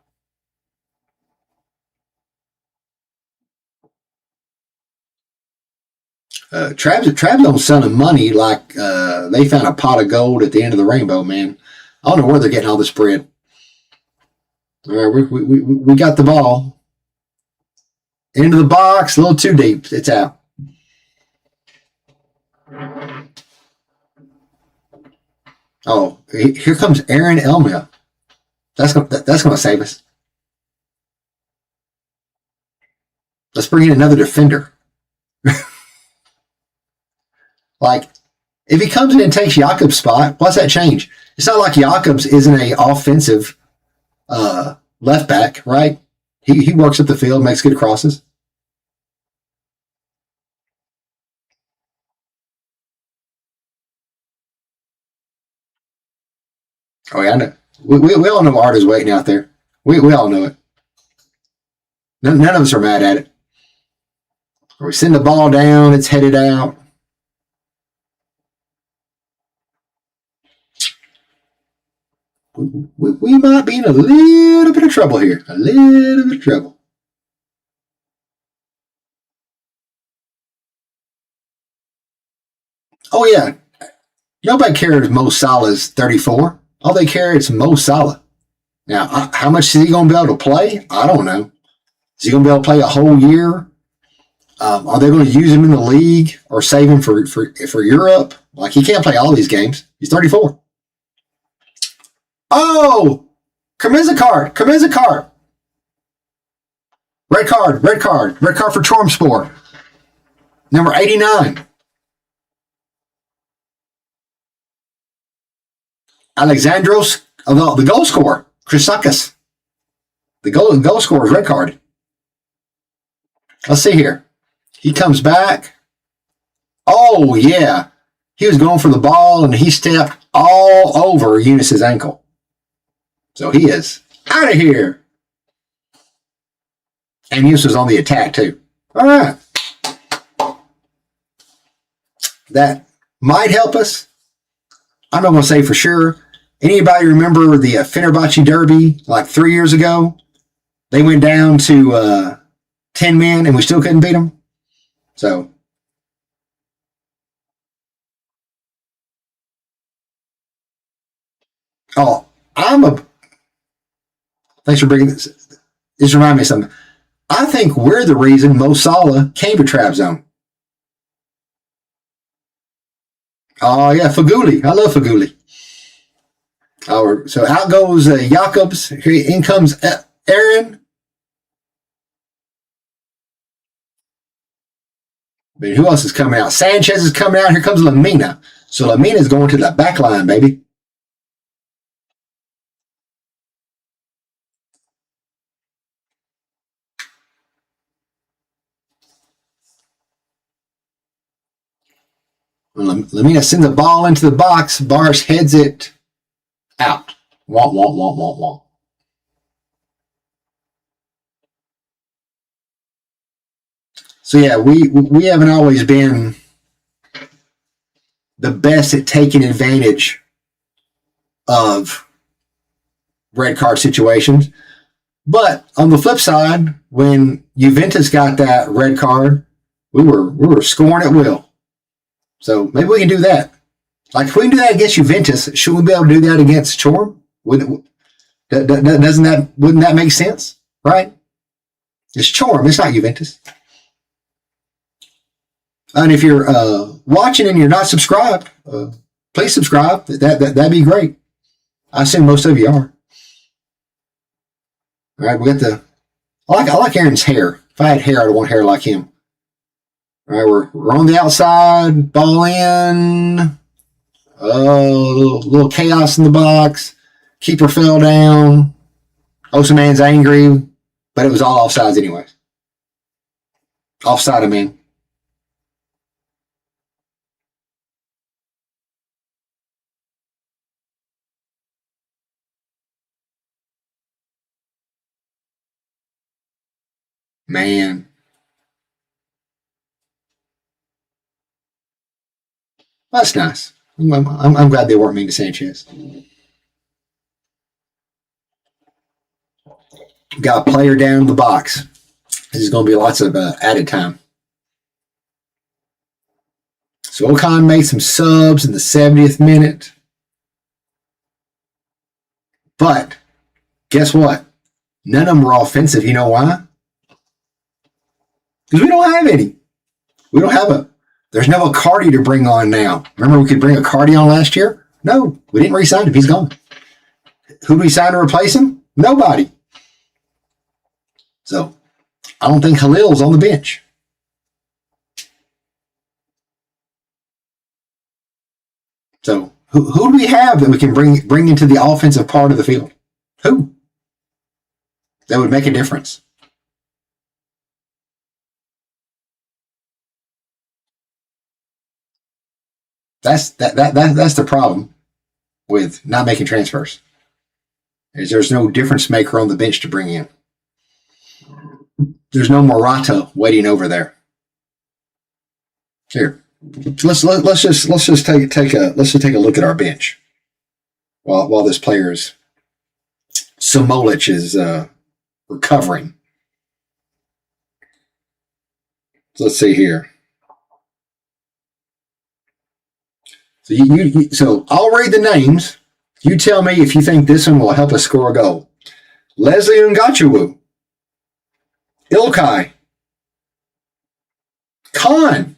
Trabzon's selling money like they found a pot of gold at the end of the rainbow, man. I don't know where they're getting all this bread. All right, we got the ball. Into the box, a little too deep. It's out. Oh, here comes Aaron Elmia. That's going to save us. Let's bring in another defender. Like, if he comes in and takes Jakob's spot, what's that change? It's not like Jakobs isn't an offensive left back, right? He works up the field, makes good crosses. Oh, yeah, I know. We all know Art is waiting out there. We all know it. None of us are mad at it. Or we send the ball down, it's headed out. We might be in a little bit of trouble here. A little bit of trouble. Oh, yeah. Nobody cares Mo Salah's 34. All they care is Mo Salah. Now, how much is he going to be able to play? I don't know. Is he going to be able to play a whole year? Are they going to use him in the league or save him for Europe? Like, he can't play all these games. He's 34. Oh! Kamiza card. Red card for Tromspor. Number 89. Alexandros, the goal scorer, Chrisakis. The goal scorer is red card. Let's see here. He comes back. Oh, yeah. He was going for the ball, and he stepped all over Eunice's ankle. So he is out of here. And Eunice was on the attack, too. All right. That might help us. I'm not going to say for sure. Anybody remember the Fenerbahce Derby like 3 years ago? They went down to 10 men and we still couldn't beat them. So, thanks for bringing this. This reminds me of something. I think we're the reason Mo Salah came to Trabzon. Oh, yeah, Faguli. I love Faguli. So out goes Jakobs. In comes Aaron. But who else is coming out? Sanchez is coming out. Here comes Lamina. So Lamina is going to the back line, baby. Lamina sends the ball into the box. Bars heads it out. Womp. So yeah, we haven't always been the best at taking advantage of red card situations. But on the flip side, when Juventus got that red card, we were scoring at will. So maybe we can do that. Like if we can do that against Juventus, should we be able to do that against Çorum? Wouldn't that make sense? Right? It's Çorum, it's not Juventus. And if you're watching and you're not subscribed, please subscribe. That'd be great. I assume most of you are. All right, we got the. I like Aaron's hair. If I had hair, I'd want hair like him. All right, we're on the outside. Ball in. Oh, little chaos in the box. Keeper fell down. Osimhen's angry, but it was all offsides anyways. Offside, I mean. Man. That's nice. I'm glad they weren't mean to Sanchez. Got a player down in the box. This is going to be lots of added time. So Okan made some subs in the 70th minute. But guess what? None of them were offensive. You know why? Because we don't have any. We don't have there's no Icardi to bring on now. Remember we could bring Icardi on last year? No, we didn't re-sign him. He's gone. Who did we sign to replace him? Nobody. So I don't think Khalil's on the bench. So who do we have that we can bring into the offensive part of the field? Who? That would make a difference. That's the problem with not making transfers. Is there's no difference maker on the bench to bring in. There's no Morata waiting over there. Here, let's just take a look at our bench while this player's Samolich is recovering. So let's see here. So so I'll read the names. You tell me if you think this one will help us score a goal. Leslie Ngachuwu, Ilkay, Khan,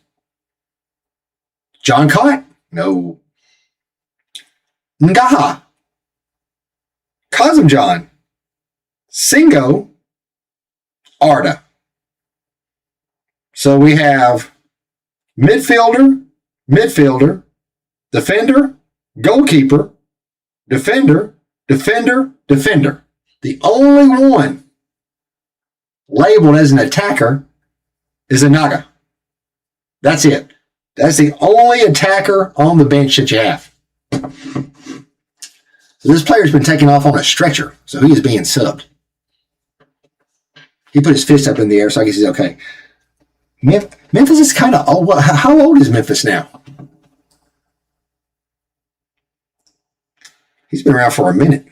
John Cott, no, Ngaha, Kazimjan, Singo, Arda. So we have midfielder, defender, goalkeeper, defender. The only one labeled as an attacker is Inaga. That's it. That's the only attacker on the bench that you have. So this player's been taken off on a stretcher, so he is being subbed. He put his fist up in the air, so I guess he's okay. Memphis is kind of old. How old is Memphis now? He's been around for a minute.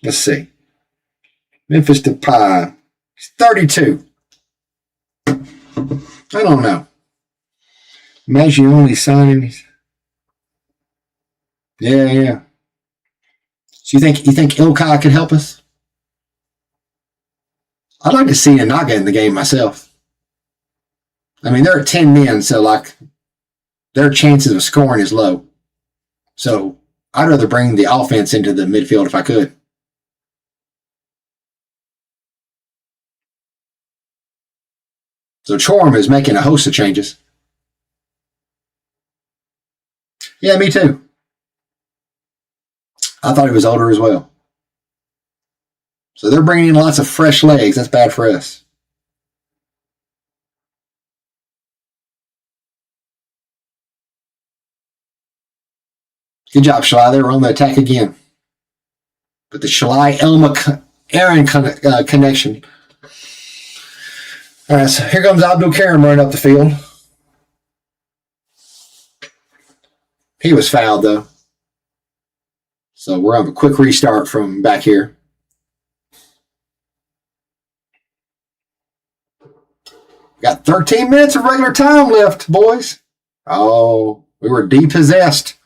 Let's see. Memphis Depay. He's 32. I don't know. Imagine only signing. Yeah. So you think Ilkay could help us? I'd like to see Inaga in the game myself. I mean, there are 10 men, so like their chances of scoring is low. So I'd rather bring the offense into the midfield if I could. So Çorum is making a host of changes. Yeah, me too. I thought he was older as well. So they're bringing in lots of fresh legs. That's bad for us. Good job, Shalai. They were on the attack again. But the Shalai-Elma Aaron connection. All right, so here comes Abdul Karim running up the field. He was fouled, though. So we're on a quick restart from back here. Got 13 minutes of regular time left, boys. Oh, we were depossessed.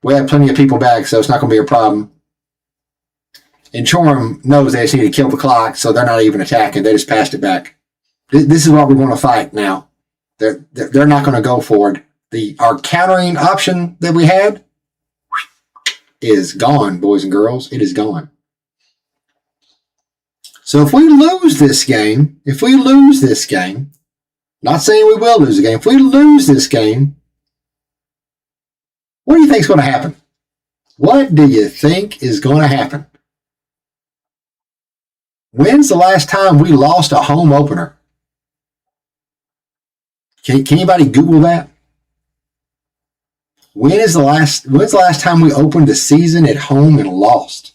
We had plenty of people back, so it's not going to be a problem. And Çorum knows they just need to kill the clock, so they're not even attacking. They just passed it back. This is what we want to fight now. They're not going to go for it. Our countering option that we had is gone, boys and girls. It is gone. So if we lose this game, not saying we will lose the game, if we lose this game, what do you think is going to happen? What do you think is going to happen? When's the last time we lost a home opener? Can anybody Google that? When's the last time we opened the season at home and lost?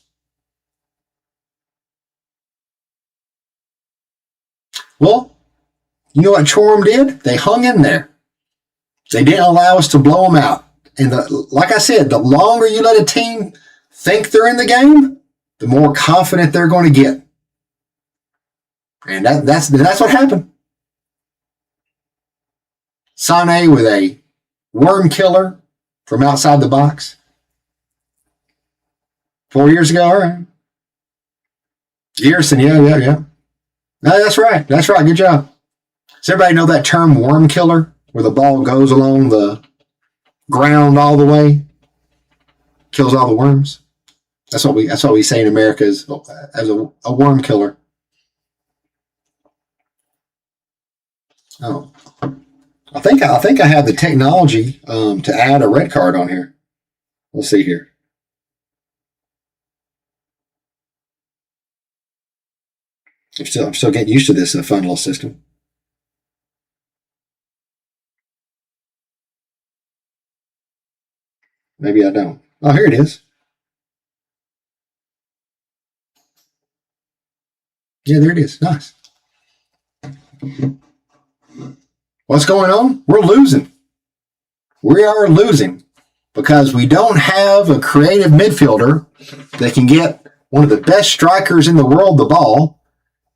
Well, you know what Çorum did? They hung in there. They didn't allow us to blow them out. And like I said, the longer you let a team think they're in the game, the more confident they're going to get. And that's what happened. Sane with a worm killer from outside the box. 4 years ago, all right. Gerson, yeah. No, that's right. Good job. Does everybody know that term, worm killer, where the ball goes along the ground all the way, kills all the worms? That's what we say in America as a worm killer. Oh, I think I have the technology to add a red card on here. Let's see here. I'm still getting used to this fun little system. Maybe I don't. Oh, here it is. Yeah, there it is. Nice. What's going on? We're losing. We are losing because we don't have a creative midfielder that can get one of the best strikers in the world the ball.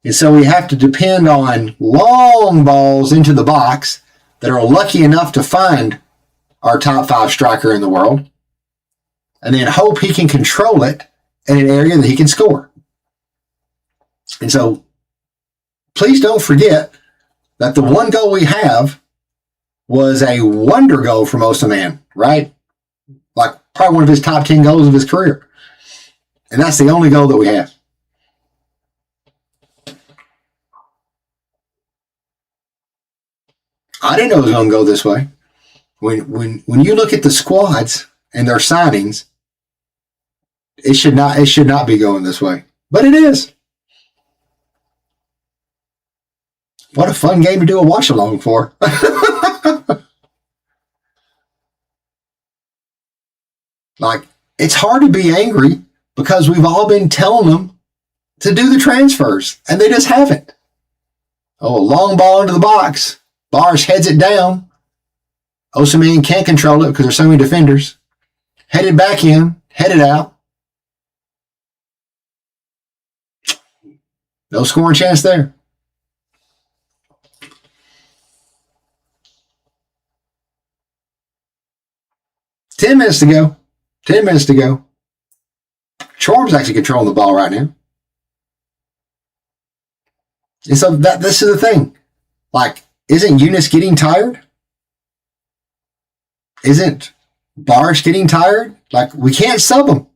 And so we have to depend on long balls into the box that are lucky enough to find our top 5 striker in the world and then hope he can control it in an area that he can score. And so please don't forget that the one goal we have was a wonder goal from Osimhen, right? Like probably one of his top 10 goals of his career. And that's the only goal that we have. I didn't know it was going to go this way. When you look at the squads and their signings, it should not be going this way. But it is. What a fun game to do a watch along for. Like, it's hard to be angry because we've all been telling them to do the transfers, and they just haven't. Oh, a long ball into the box. Bars heads it down. Osimhen can't control it because there's so many defenders. Headed back in, headed out. No scoring chance there. Ten minutes to go. Çorum's actually controlling the ball right now. And so this is the thing. Like, isn't Eunice getting tired? Isn't Barsh getting tired? Like, we can't sub him.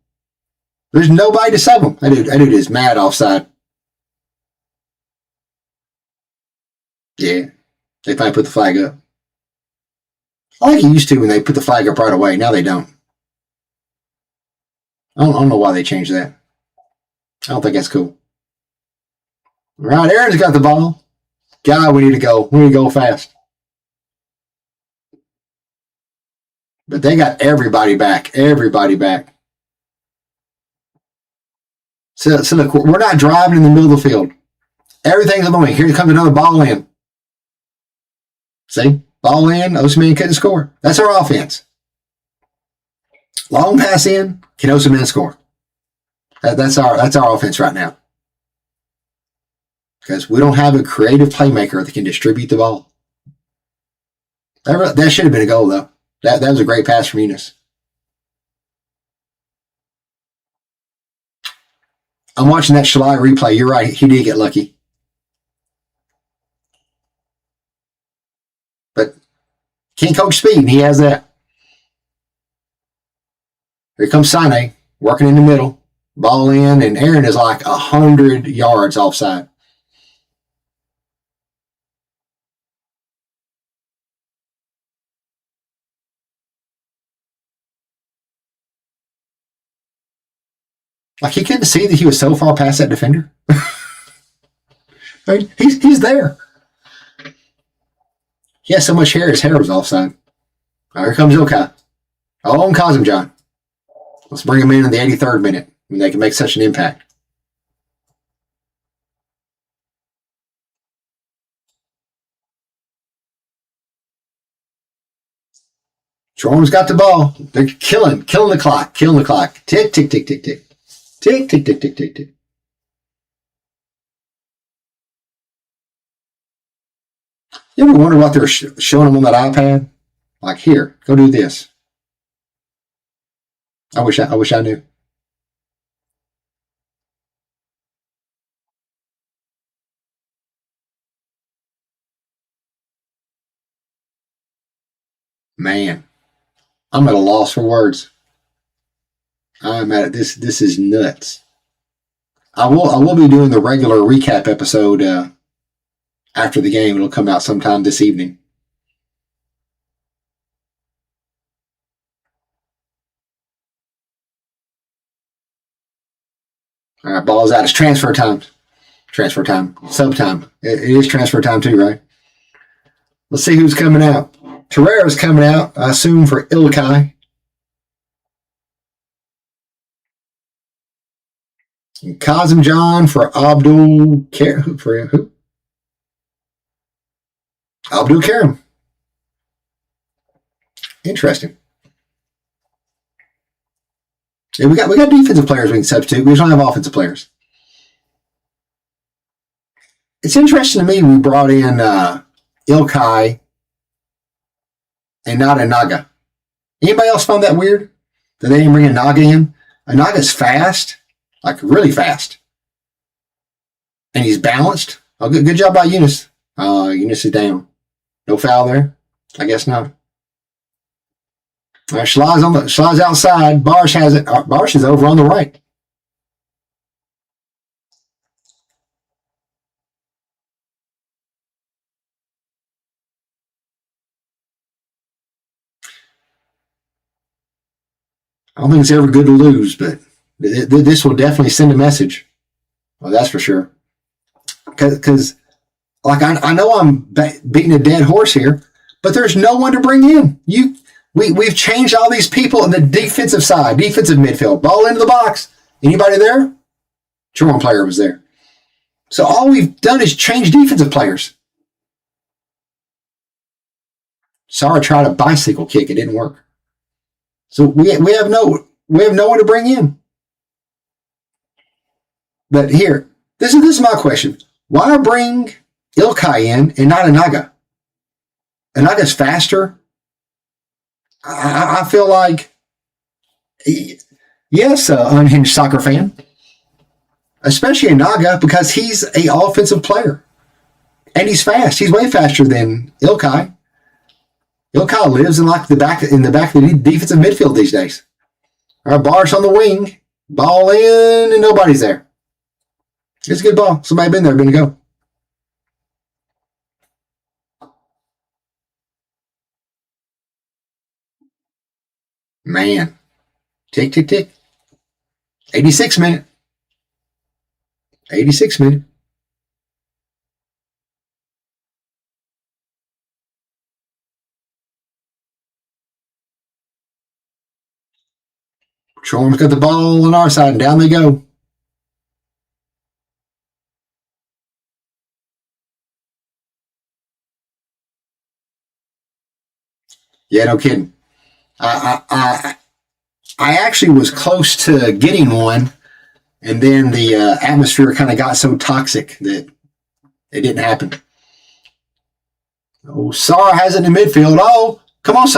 There's nobody to sub him. That dude is mad offside. Yeah. They finally put the flag up. I like it used to when they put the flag up right away. Now they don't. I don't know why they changed that. I don't think that's cool. All right, Aaron's got the ball. God, we need to go. We need to go fast. But they got everybody back. So look, we're not driving in the middle of the field. Everything's on the wing. Here comes another ball in. See? Ball in, Osimhen couldn't score. That's our offense. Long pass in, can Osimhen score? That's our offense right now. Because we don't have a creative playmaker that can distribute the ball. That should have been a goal, though. That was a great pass from Eunice. I'm watching that Shalai replay. You're right. He did get lucky. But can't coach speed, and he has that. Here comes Sane, working in the middle. Ball in, and Aaron is like 100 yards offside. Like, he couldn't see that he was so far past that defender. I mean, he's there. He has so much hair, his hair was offside. Right, here comes Ilkay. Oh, and Kazimjan. Let's bring him in the 83rd minute when they can make such an impact. Chorum's got the ball. They're killing the clock. Tick, tick, tick, tick, tick. Tick, tick, tick, tick, tick, tick. You ever wonder what they're showing them on that iPad? Like, here, go do this. I wish I knew. Man, I'm at a loss for words. I'm at it. This is nuts. I will be doing the regular recap episode after the game. It'll come out sometime this evening. All right, ball's out. It's transfer time. Transfer time. Sub time. It is transfer time too, right? Let's see who's coming out. Torreira's coming out, I assume, for Ilkay. And Kazimjan for Abdul Karim. For who? Abdul Karim. Interesting. Yeah, we got defensive players we can substitute. We just don't have offensive players. It's interesting to me we brought in Ilkay and not a Naga. Anybody else find that weird? That they didn't bring a Naga in? A Naga's fast, like really fast. And he's balanced. Oh, good job by Eunice. Eunice is down. No foul there? I guess not. All right, Schley's outside. Barsh has it. Barsh is over on the right. I don't think it's ever good to lose, but this will definitely send a message. Well, that's for sure. Because, like, I know I'm beating a dead horse here, but there's no one to bring in. We've changed all these people on the defensive side, defensive midfield. Ball into the box. Anybody there? Çorum player was there. So all we've done is change defensive players. Sarah tried a bicycle kick. It didn't work. So we have no one to bring in. But here, this is my question. Why bring Ilkay in and not Anaga? Anaga's faster. I feel like, yes, unhinged soccer fan, especially Anaga, because he's an offensive player. And he's fast. He's way faster than Ilkay. Ilkay lives in the back of the defensive midfield these days. All right, Barsh on the wing. Ball in, and nobody's there. It's a good ball. Somebody been there, been to go. Man. Tick, tick, tick. 86 minute. 86 minute. Chorum's got the ball on our side, and down they go. Yeah, no kidding. I actually was close to getting one, and then the atmosphere kind of got so toxic that it didn't happen. Oh, Sarr has it in the midfield. Oh, come on,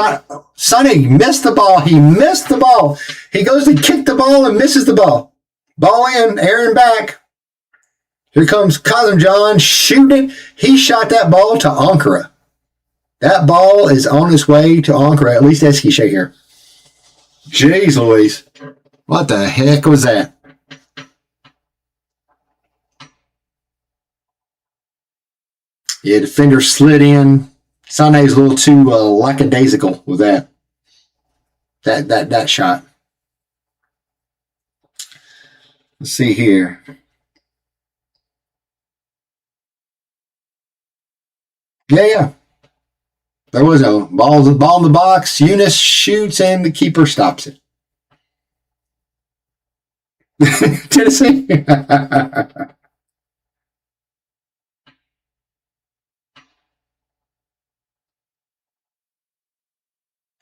Sonny missed the ball. He missed the ball. He goes to kick the ball and misses the ball. Ball in, Aaron back. Here comes Cosm John shooting it. He shot that ball to Ankara. That ball is on its way to Ankara. At least Eski shake here. Jeez Louise. What the heck was that? Yeah, defender slid in. Sané's a little too lackadaisical with that shot. Let's see here. Yeah. There was no ball in the box. Eunice shoots and the keeper stops it. Tennessee.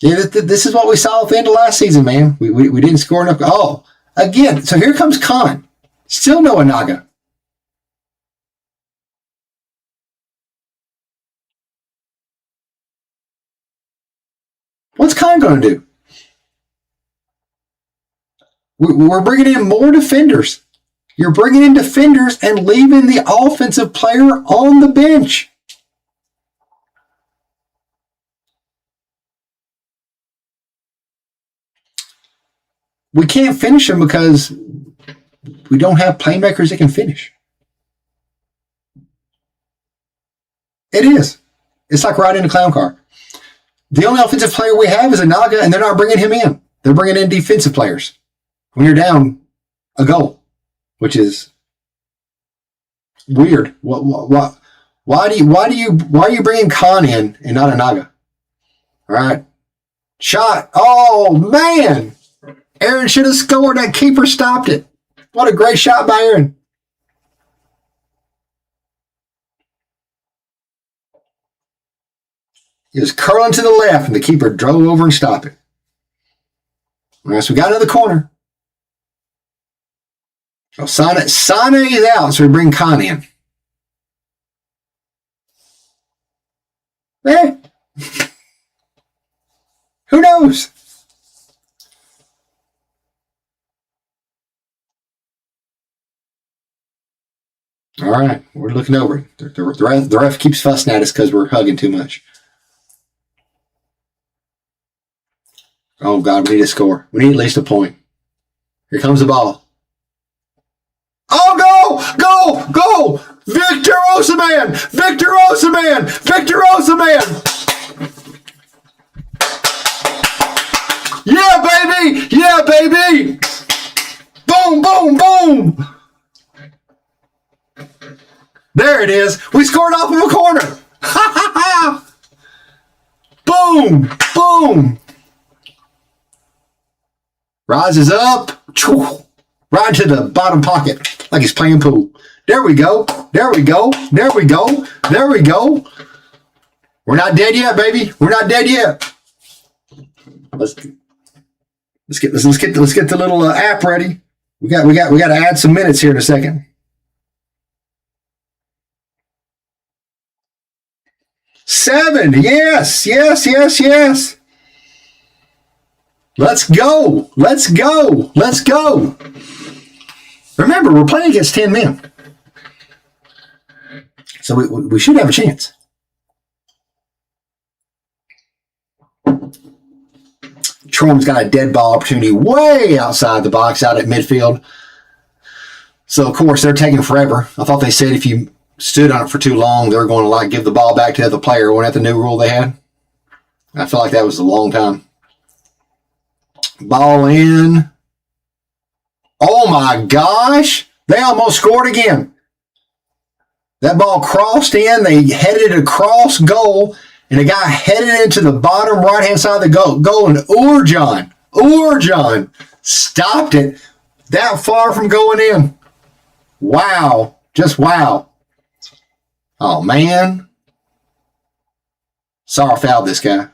Yeah, this is what we saw at the end of last season, man. We didn't score enough. Oh, again. So here comes Khan. Still no Anaga. What's Khan going to do? We're bringing in more defenders. You're bringing in defenders and leaving the offensive player on the bench. We can't finish them because we don't have playmakers that can finish. It is. It's like riding a clown car. The only offensive player we have is Anaga, and they're not bringing him in. They're bringing in defensive players when you're down a goal, which is weird. Why are you bringing Khan in and not Anaga? All right, shot. Oh man, Aaron should have scored. That keeper stopped it. What a great shot by Aaron. He was curling to the left, and the keeper drove over and stopped it. All right, so we got into the corner. So Sane is out, so we bring Khan in. Eh. Who knows? All right, we're looking over it. The ref keeps fussing at us because we're hugging too much. Oh, God, we need a score. We need at least a point. Here comes the ball. Oh, go! Victor Osimhen! Yeah, baby! Boom! There it is. We scored off of a corner. Boom! Rises up. Right to the bottom pocket like he's playing pool. There we go. We're not dead yet, baby. We're not dead yet. Let's get the little app ready. We got to add some minutes here in a second. Seven. Yes. Let's go. Remember, we're playing against 10 men. So we should have a chance. Trom's got a dead ball opportunity way outside the box, out at midfield. So, of course, they're taking forever. I thought they said if you stood on it for too long, they're going to give the ball back to the other player. Wasn't that the new rule they had? I feel like that was a long time. Ball in. Oh my gosh. They almost scored again. That ball crossed in. They headed it across goal, and the guy headed into the bottom right-hand side of the goal, and Urjan stopped it that far from going in. Wow. Just wow. Oh, man. Sorry I fouled this guy.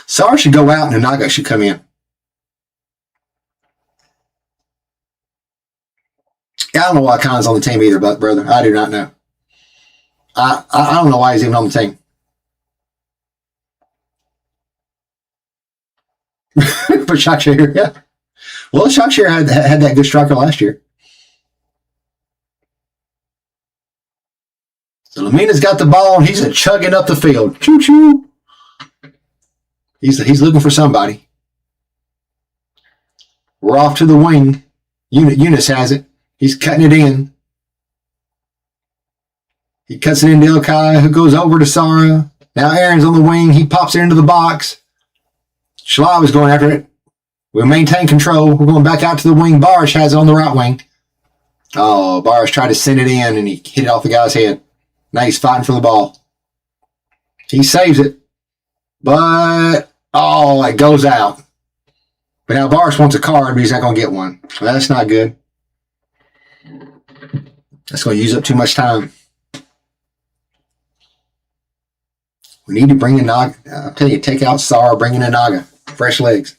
Sar should go out and Naga should come in. I don't know why Khan's on the team either, but brother, I do not know. I don't know why he's even on the team. But Shakshare, yeah. Well, Shakshare had that good striker last year. So Lamina's got the ball and he's chugging up the field. Choo choo. He's looking for somebody. We're off to the wing. Eunice has it. He's cutting it in. He cuts it into Ilkai, who goes over to Sara. Now Aaron's on the wing. He pops it into the box. Shalai was going after it. We maintain control. We're going back out to the wing. Barish has it on the right wing. Oh, Barish tried to send it in, and he hit it off the guy's head. Now he's fighting for the ball. He saves it. But, it goes out. But now Barish wants a card, but he's not going to get one. Well, that's not good. That's going to use up too much time. We need to bring in Naga. I'll tell you, take out Sara, bring in a Naga. Fresh legs.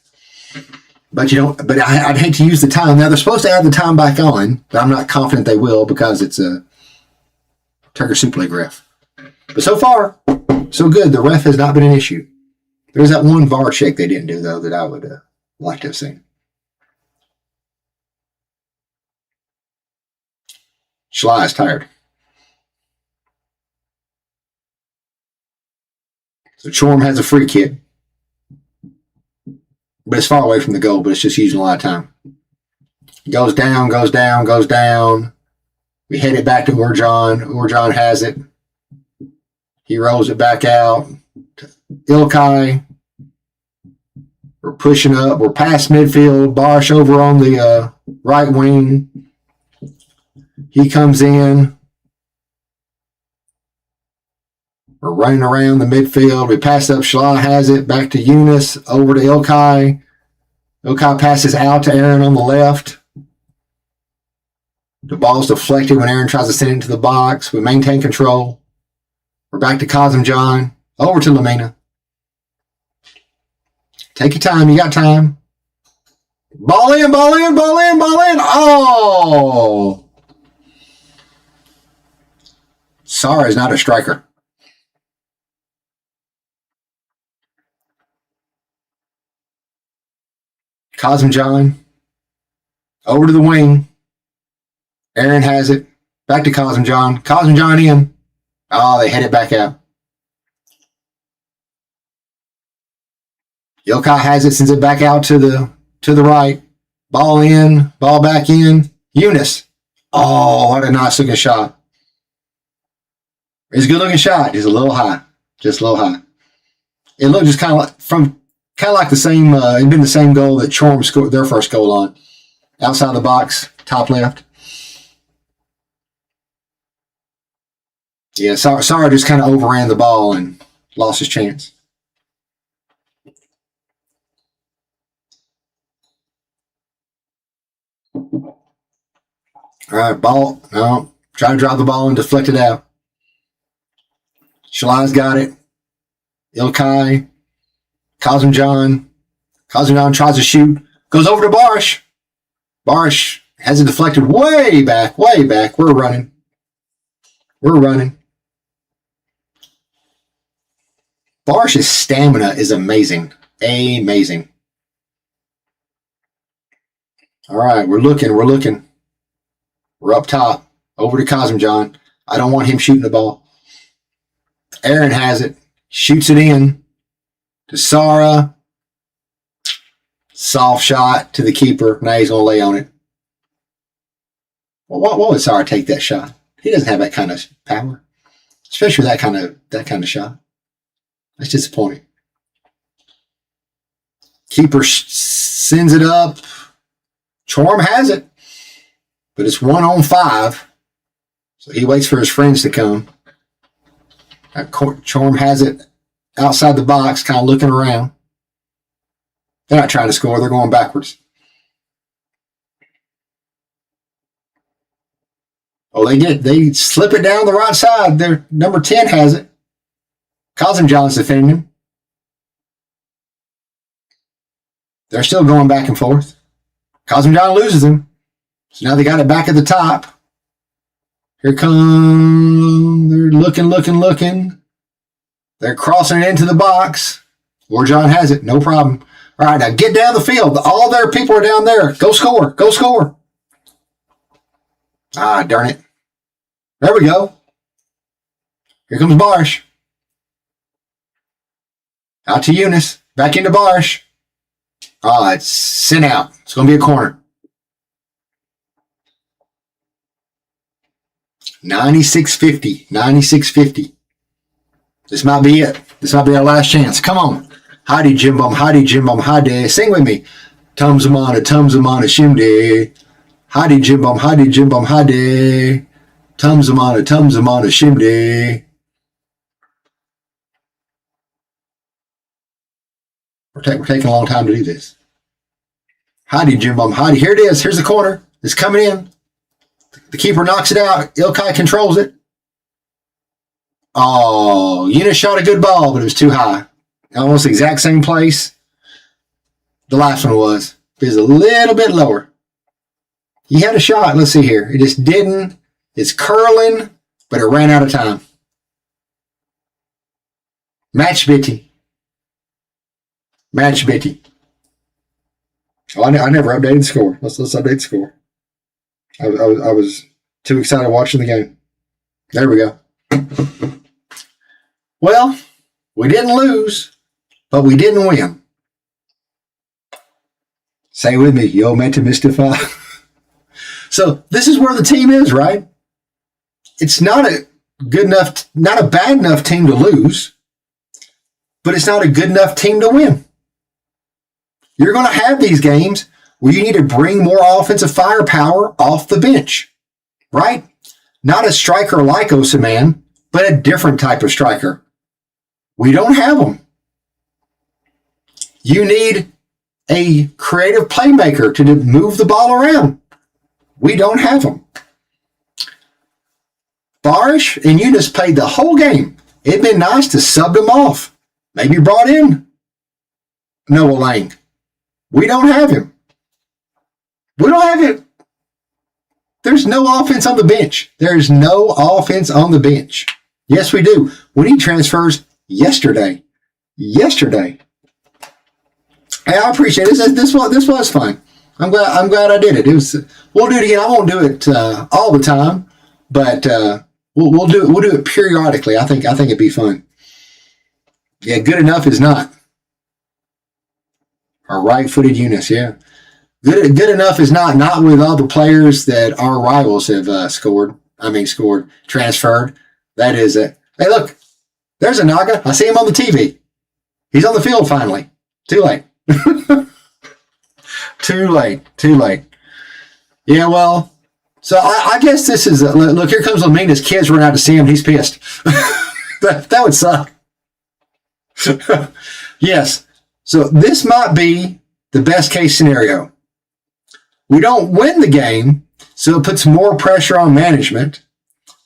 But you don't. But I'd hate to use the time. Now, they're supposed to add the time back on, but I'm not confident they will because it's a Turkish Super League ref. But so far, so good. The ref has not been an issue. There's that one VAR check they didn't do, though, that I would like to have seen. Shalai is tired. So Çorum has a free kick. But it's far away from the goal, but it's just using a lot of time. Goes down, goes down, goes down. We head it back to Uğurcan. Uğurcan has it. He rolls it back out. Ilkay. We're pushing up. We're past midfield. Barish over on the right wing. He comes in. We're running around the midfield. We pass up. Shalai has it. Back to Eunice. Over to Ilkay. Ilkay passes out to Aaron on the left. The ball's deflected when Aaron tries to send it into the box. We maintain control. We're back to Kazımcan. Over to Lamina. Take your time. You got time. Ball in, ball in, ball in, ball in. Oh! Sara is not a striker. Kazımcan. Over to the wing. Aaron has it. Back to Kazımcan. Kazımcan in. Oh, they head it back out. Ilkay has it, sends it back out to the right. Ball in, ball back in. Eunice. Oh, what a nice looking shot. It's a good looking shot. Just a little high. Just a little high. It looked just kind of like the same, it'd been the same goal that Çorum scored their first goal on. Outside the box, top left. Yeah, Sara just kind of overran the ball and lost his chance. All right, ball. No, try to drive the ball and deflect it out. Shalai's got it. Ilkay. Kazımcan. Kazımcan tries to shoot. Goes over to Barish. Barish has it deflected way back, way back. We're running. We're running. Barish's stamina is amazing. Amazing. All right, we're looking. We're looking. We're up top. Over to Kazımcan. I don't want him shooting the ball. Aaron has it. Shoots it in to Sara. Soft shot to the keeper. Now he's going to lay on it. Well, why would Sara take that shot? He doesn't have that kind of power, especially with that kind of shot. That's disappointing. Keeper sends it up. Çorum has it, but it's 1-on-5. So he waits for his friends to come. Çorum has it outside the box, kind of looking around. They're not trying to score. They're going backwards. Oh, they slip it down the right side. Their number 10 has it. Kazımcan's defending him. They're still going back and forth. Cosm John loses him. So now they got it back at the top. Here come, they're looking. They're crossing it into the box. War John has it, no problem. All right, now get down the field. All their people are down there. Go score. Ah, darn it. There we go. Here comes Barsh. Out to Eunice. Back into Barsh. Ah, it's sent out. It's going to be a corner. 96-50. This might be it. This might be our last chance. Come on. Heidi Jim Bum, Heidi. Sing with me. Tumzamana, Shimde. Heidi Jim Bum, Heidi. Tumzamana, Shimde. We're taking a long time to do this. Heidi Jim Bum, Heidi. Here it is. Here's the corner. It's coming in. The keeper knocks it out. Ilkay controls it. Oh, Eunice shot a good ball, but it was too high. Almost the exact same place the last one was. It was a little bit lower. He had a shot. Let's see here. It just didn't. It's curling, but it ran out of time. Match Bitty. Oh, I never updated the score. Let's update the score. I was too excited watching the game. There we go. Well, we didn't lose, but we didn't win. Say with me, yo meant to mystify. So this is where the team is, right? It's not a bad enough team to lose, but it's not a good enough team to win. You're going to have these games where you need to bring more offensive firepower off the bench, right? Not a striker like Osaman, but a different type of striker. We don't have them. You need a creative playmaker to move the ball around. We don't have them. Barish and Eunice played the whole game. It'd been nice to sub them off. Maybe brought in Noah Lang. We don't have him. We don't have it. There's no offense on the bench. There's no offense on the bench. Yes, we do. We need transfers yesterday. Hey, I appreciate it. This was fun. I'm glad I did it. We'll do it again. I won't do it all the time, but we'll do it periodically. I think it'd be fun. Yeah, good enough is not. Our right-footed Eunice, yeah. Good enough is not with all the players that our rivals have transferred. That is it. Hey, look, there's a Naga. I see him on the TV. He's on the field finally. Too late. Too late. Yeah, well, so I guess this is, look, here comes Lamina's kids run out to see him. He's pissed. that would suck. Yes. So this might be the best case scenario. We don't win the game, so it puts more pressure on management,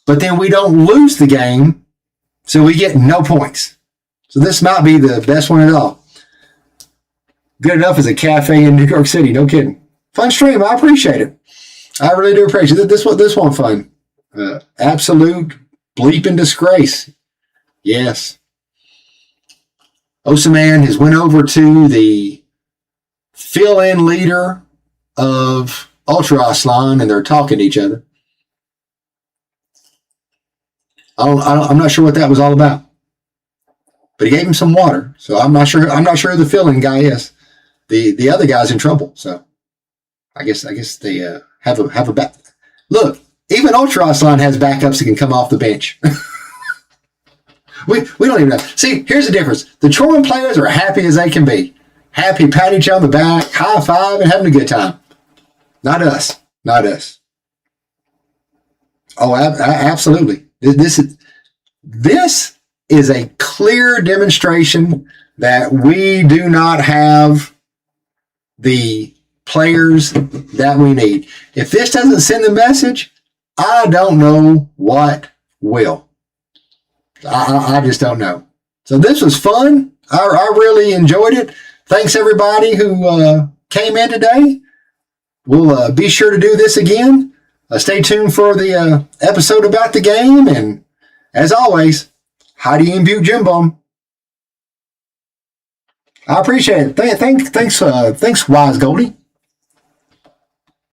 but then we don't lose the game, so we get no points. So this might be the best one at all. Good enough as a cafe in New York City, no kidding. Fun stream, I appreciate it. I really do appreciate it. This one fun. Absolute bleeping disgrace. Yes. Osaman has went over to the fill-in leader of Ultra Aslan, and they're talking to each other. I'm not sure what that was all about, but he gave him some water, so I'm not sure who the fill-in guy is. The other guy's in trouble, so I guess they have a back. Look, even Ultra Aslan has backups that can come off the bench. We don't even know. See, here's the difference. The Çorum players are happy as they can be. Happy, pat each other on the back, high five, and having a good time. Not us. Oh, absolutely. This is a clear demonstration that we do not have the players that we need. If this doesn't send the message, I don't know what will. I just don't know. So this was fun. I really enjoyed it. thanks everybody who came in today. We'll be sure to do this again. Stay tuned for the episode about the game. And as always, Heidi and Butte Jim Bum. I appreciate it. Thanks, Wise Goldie.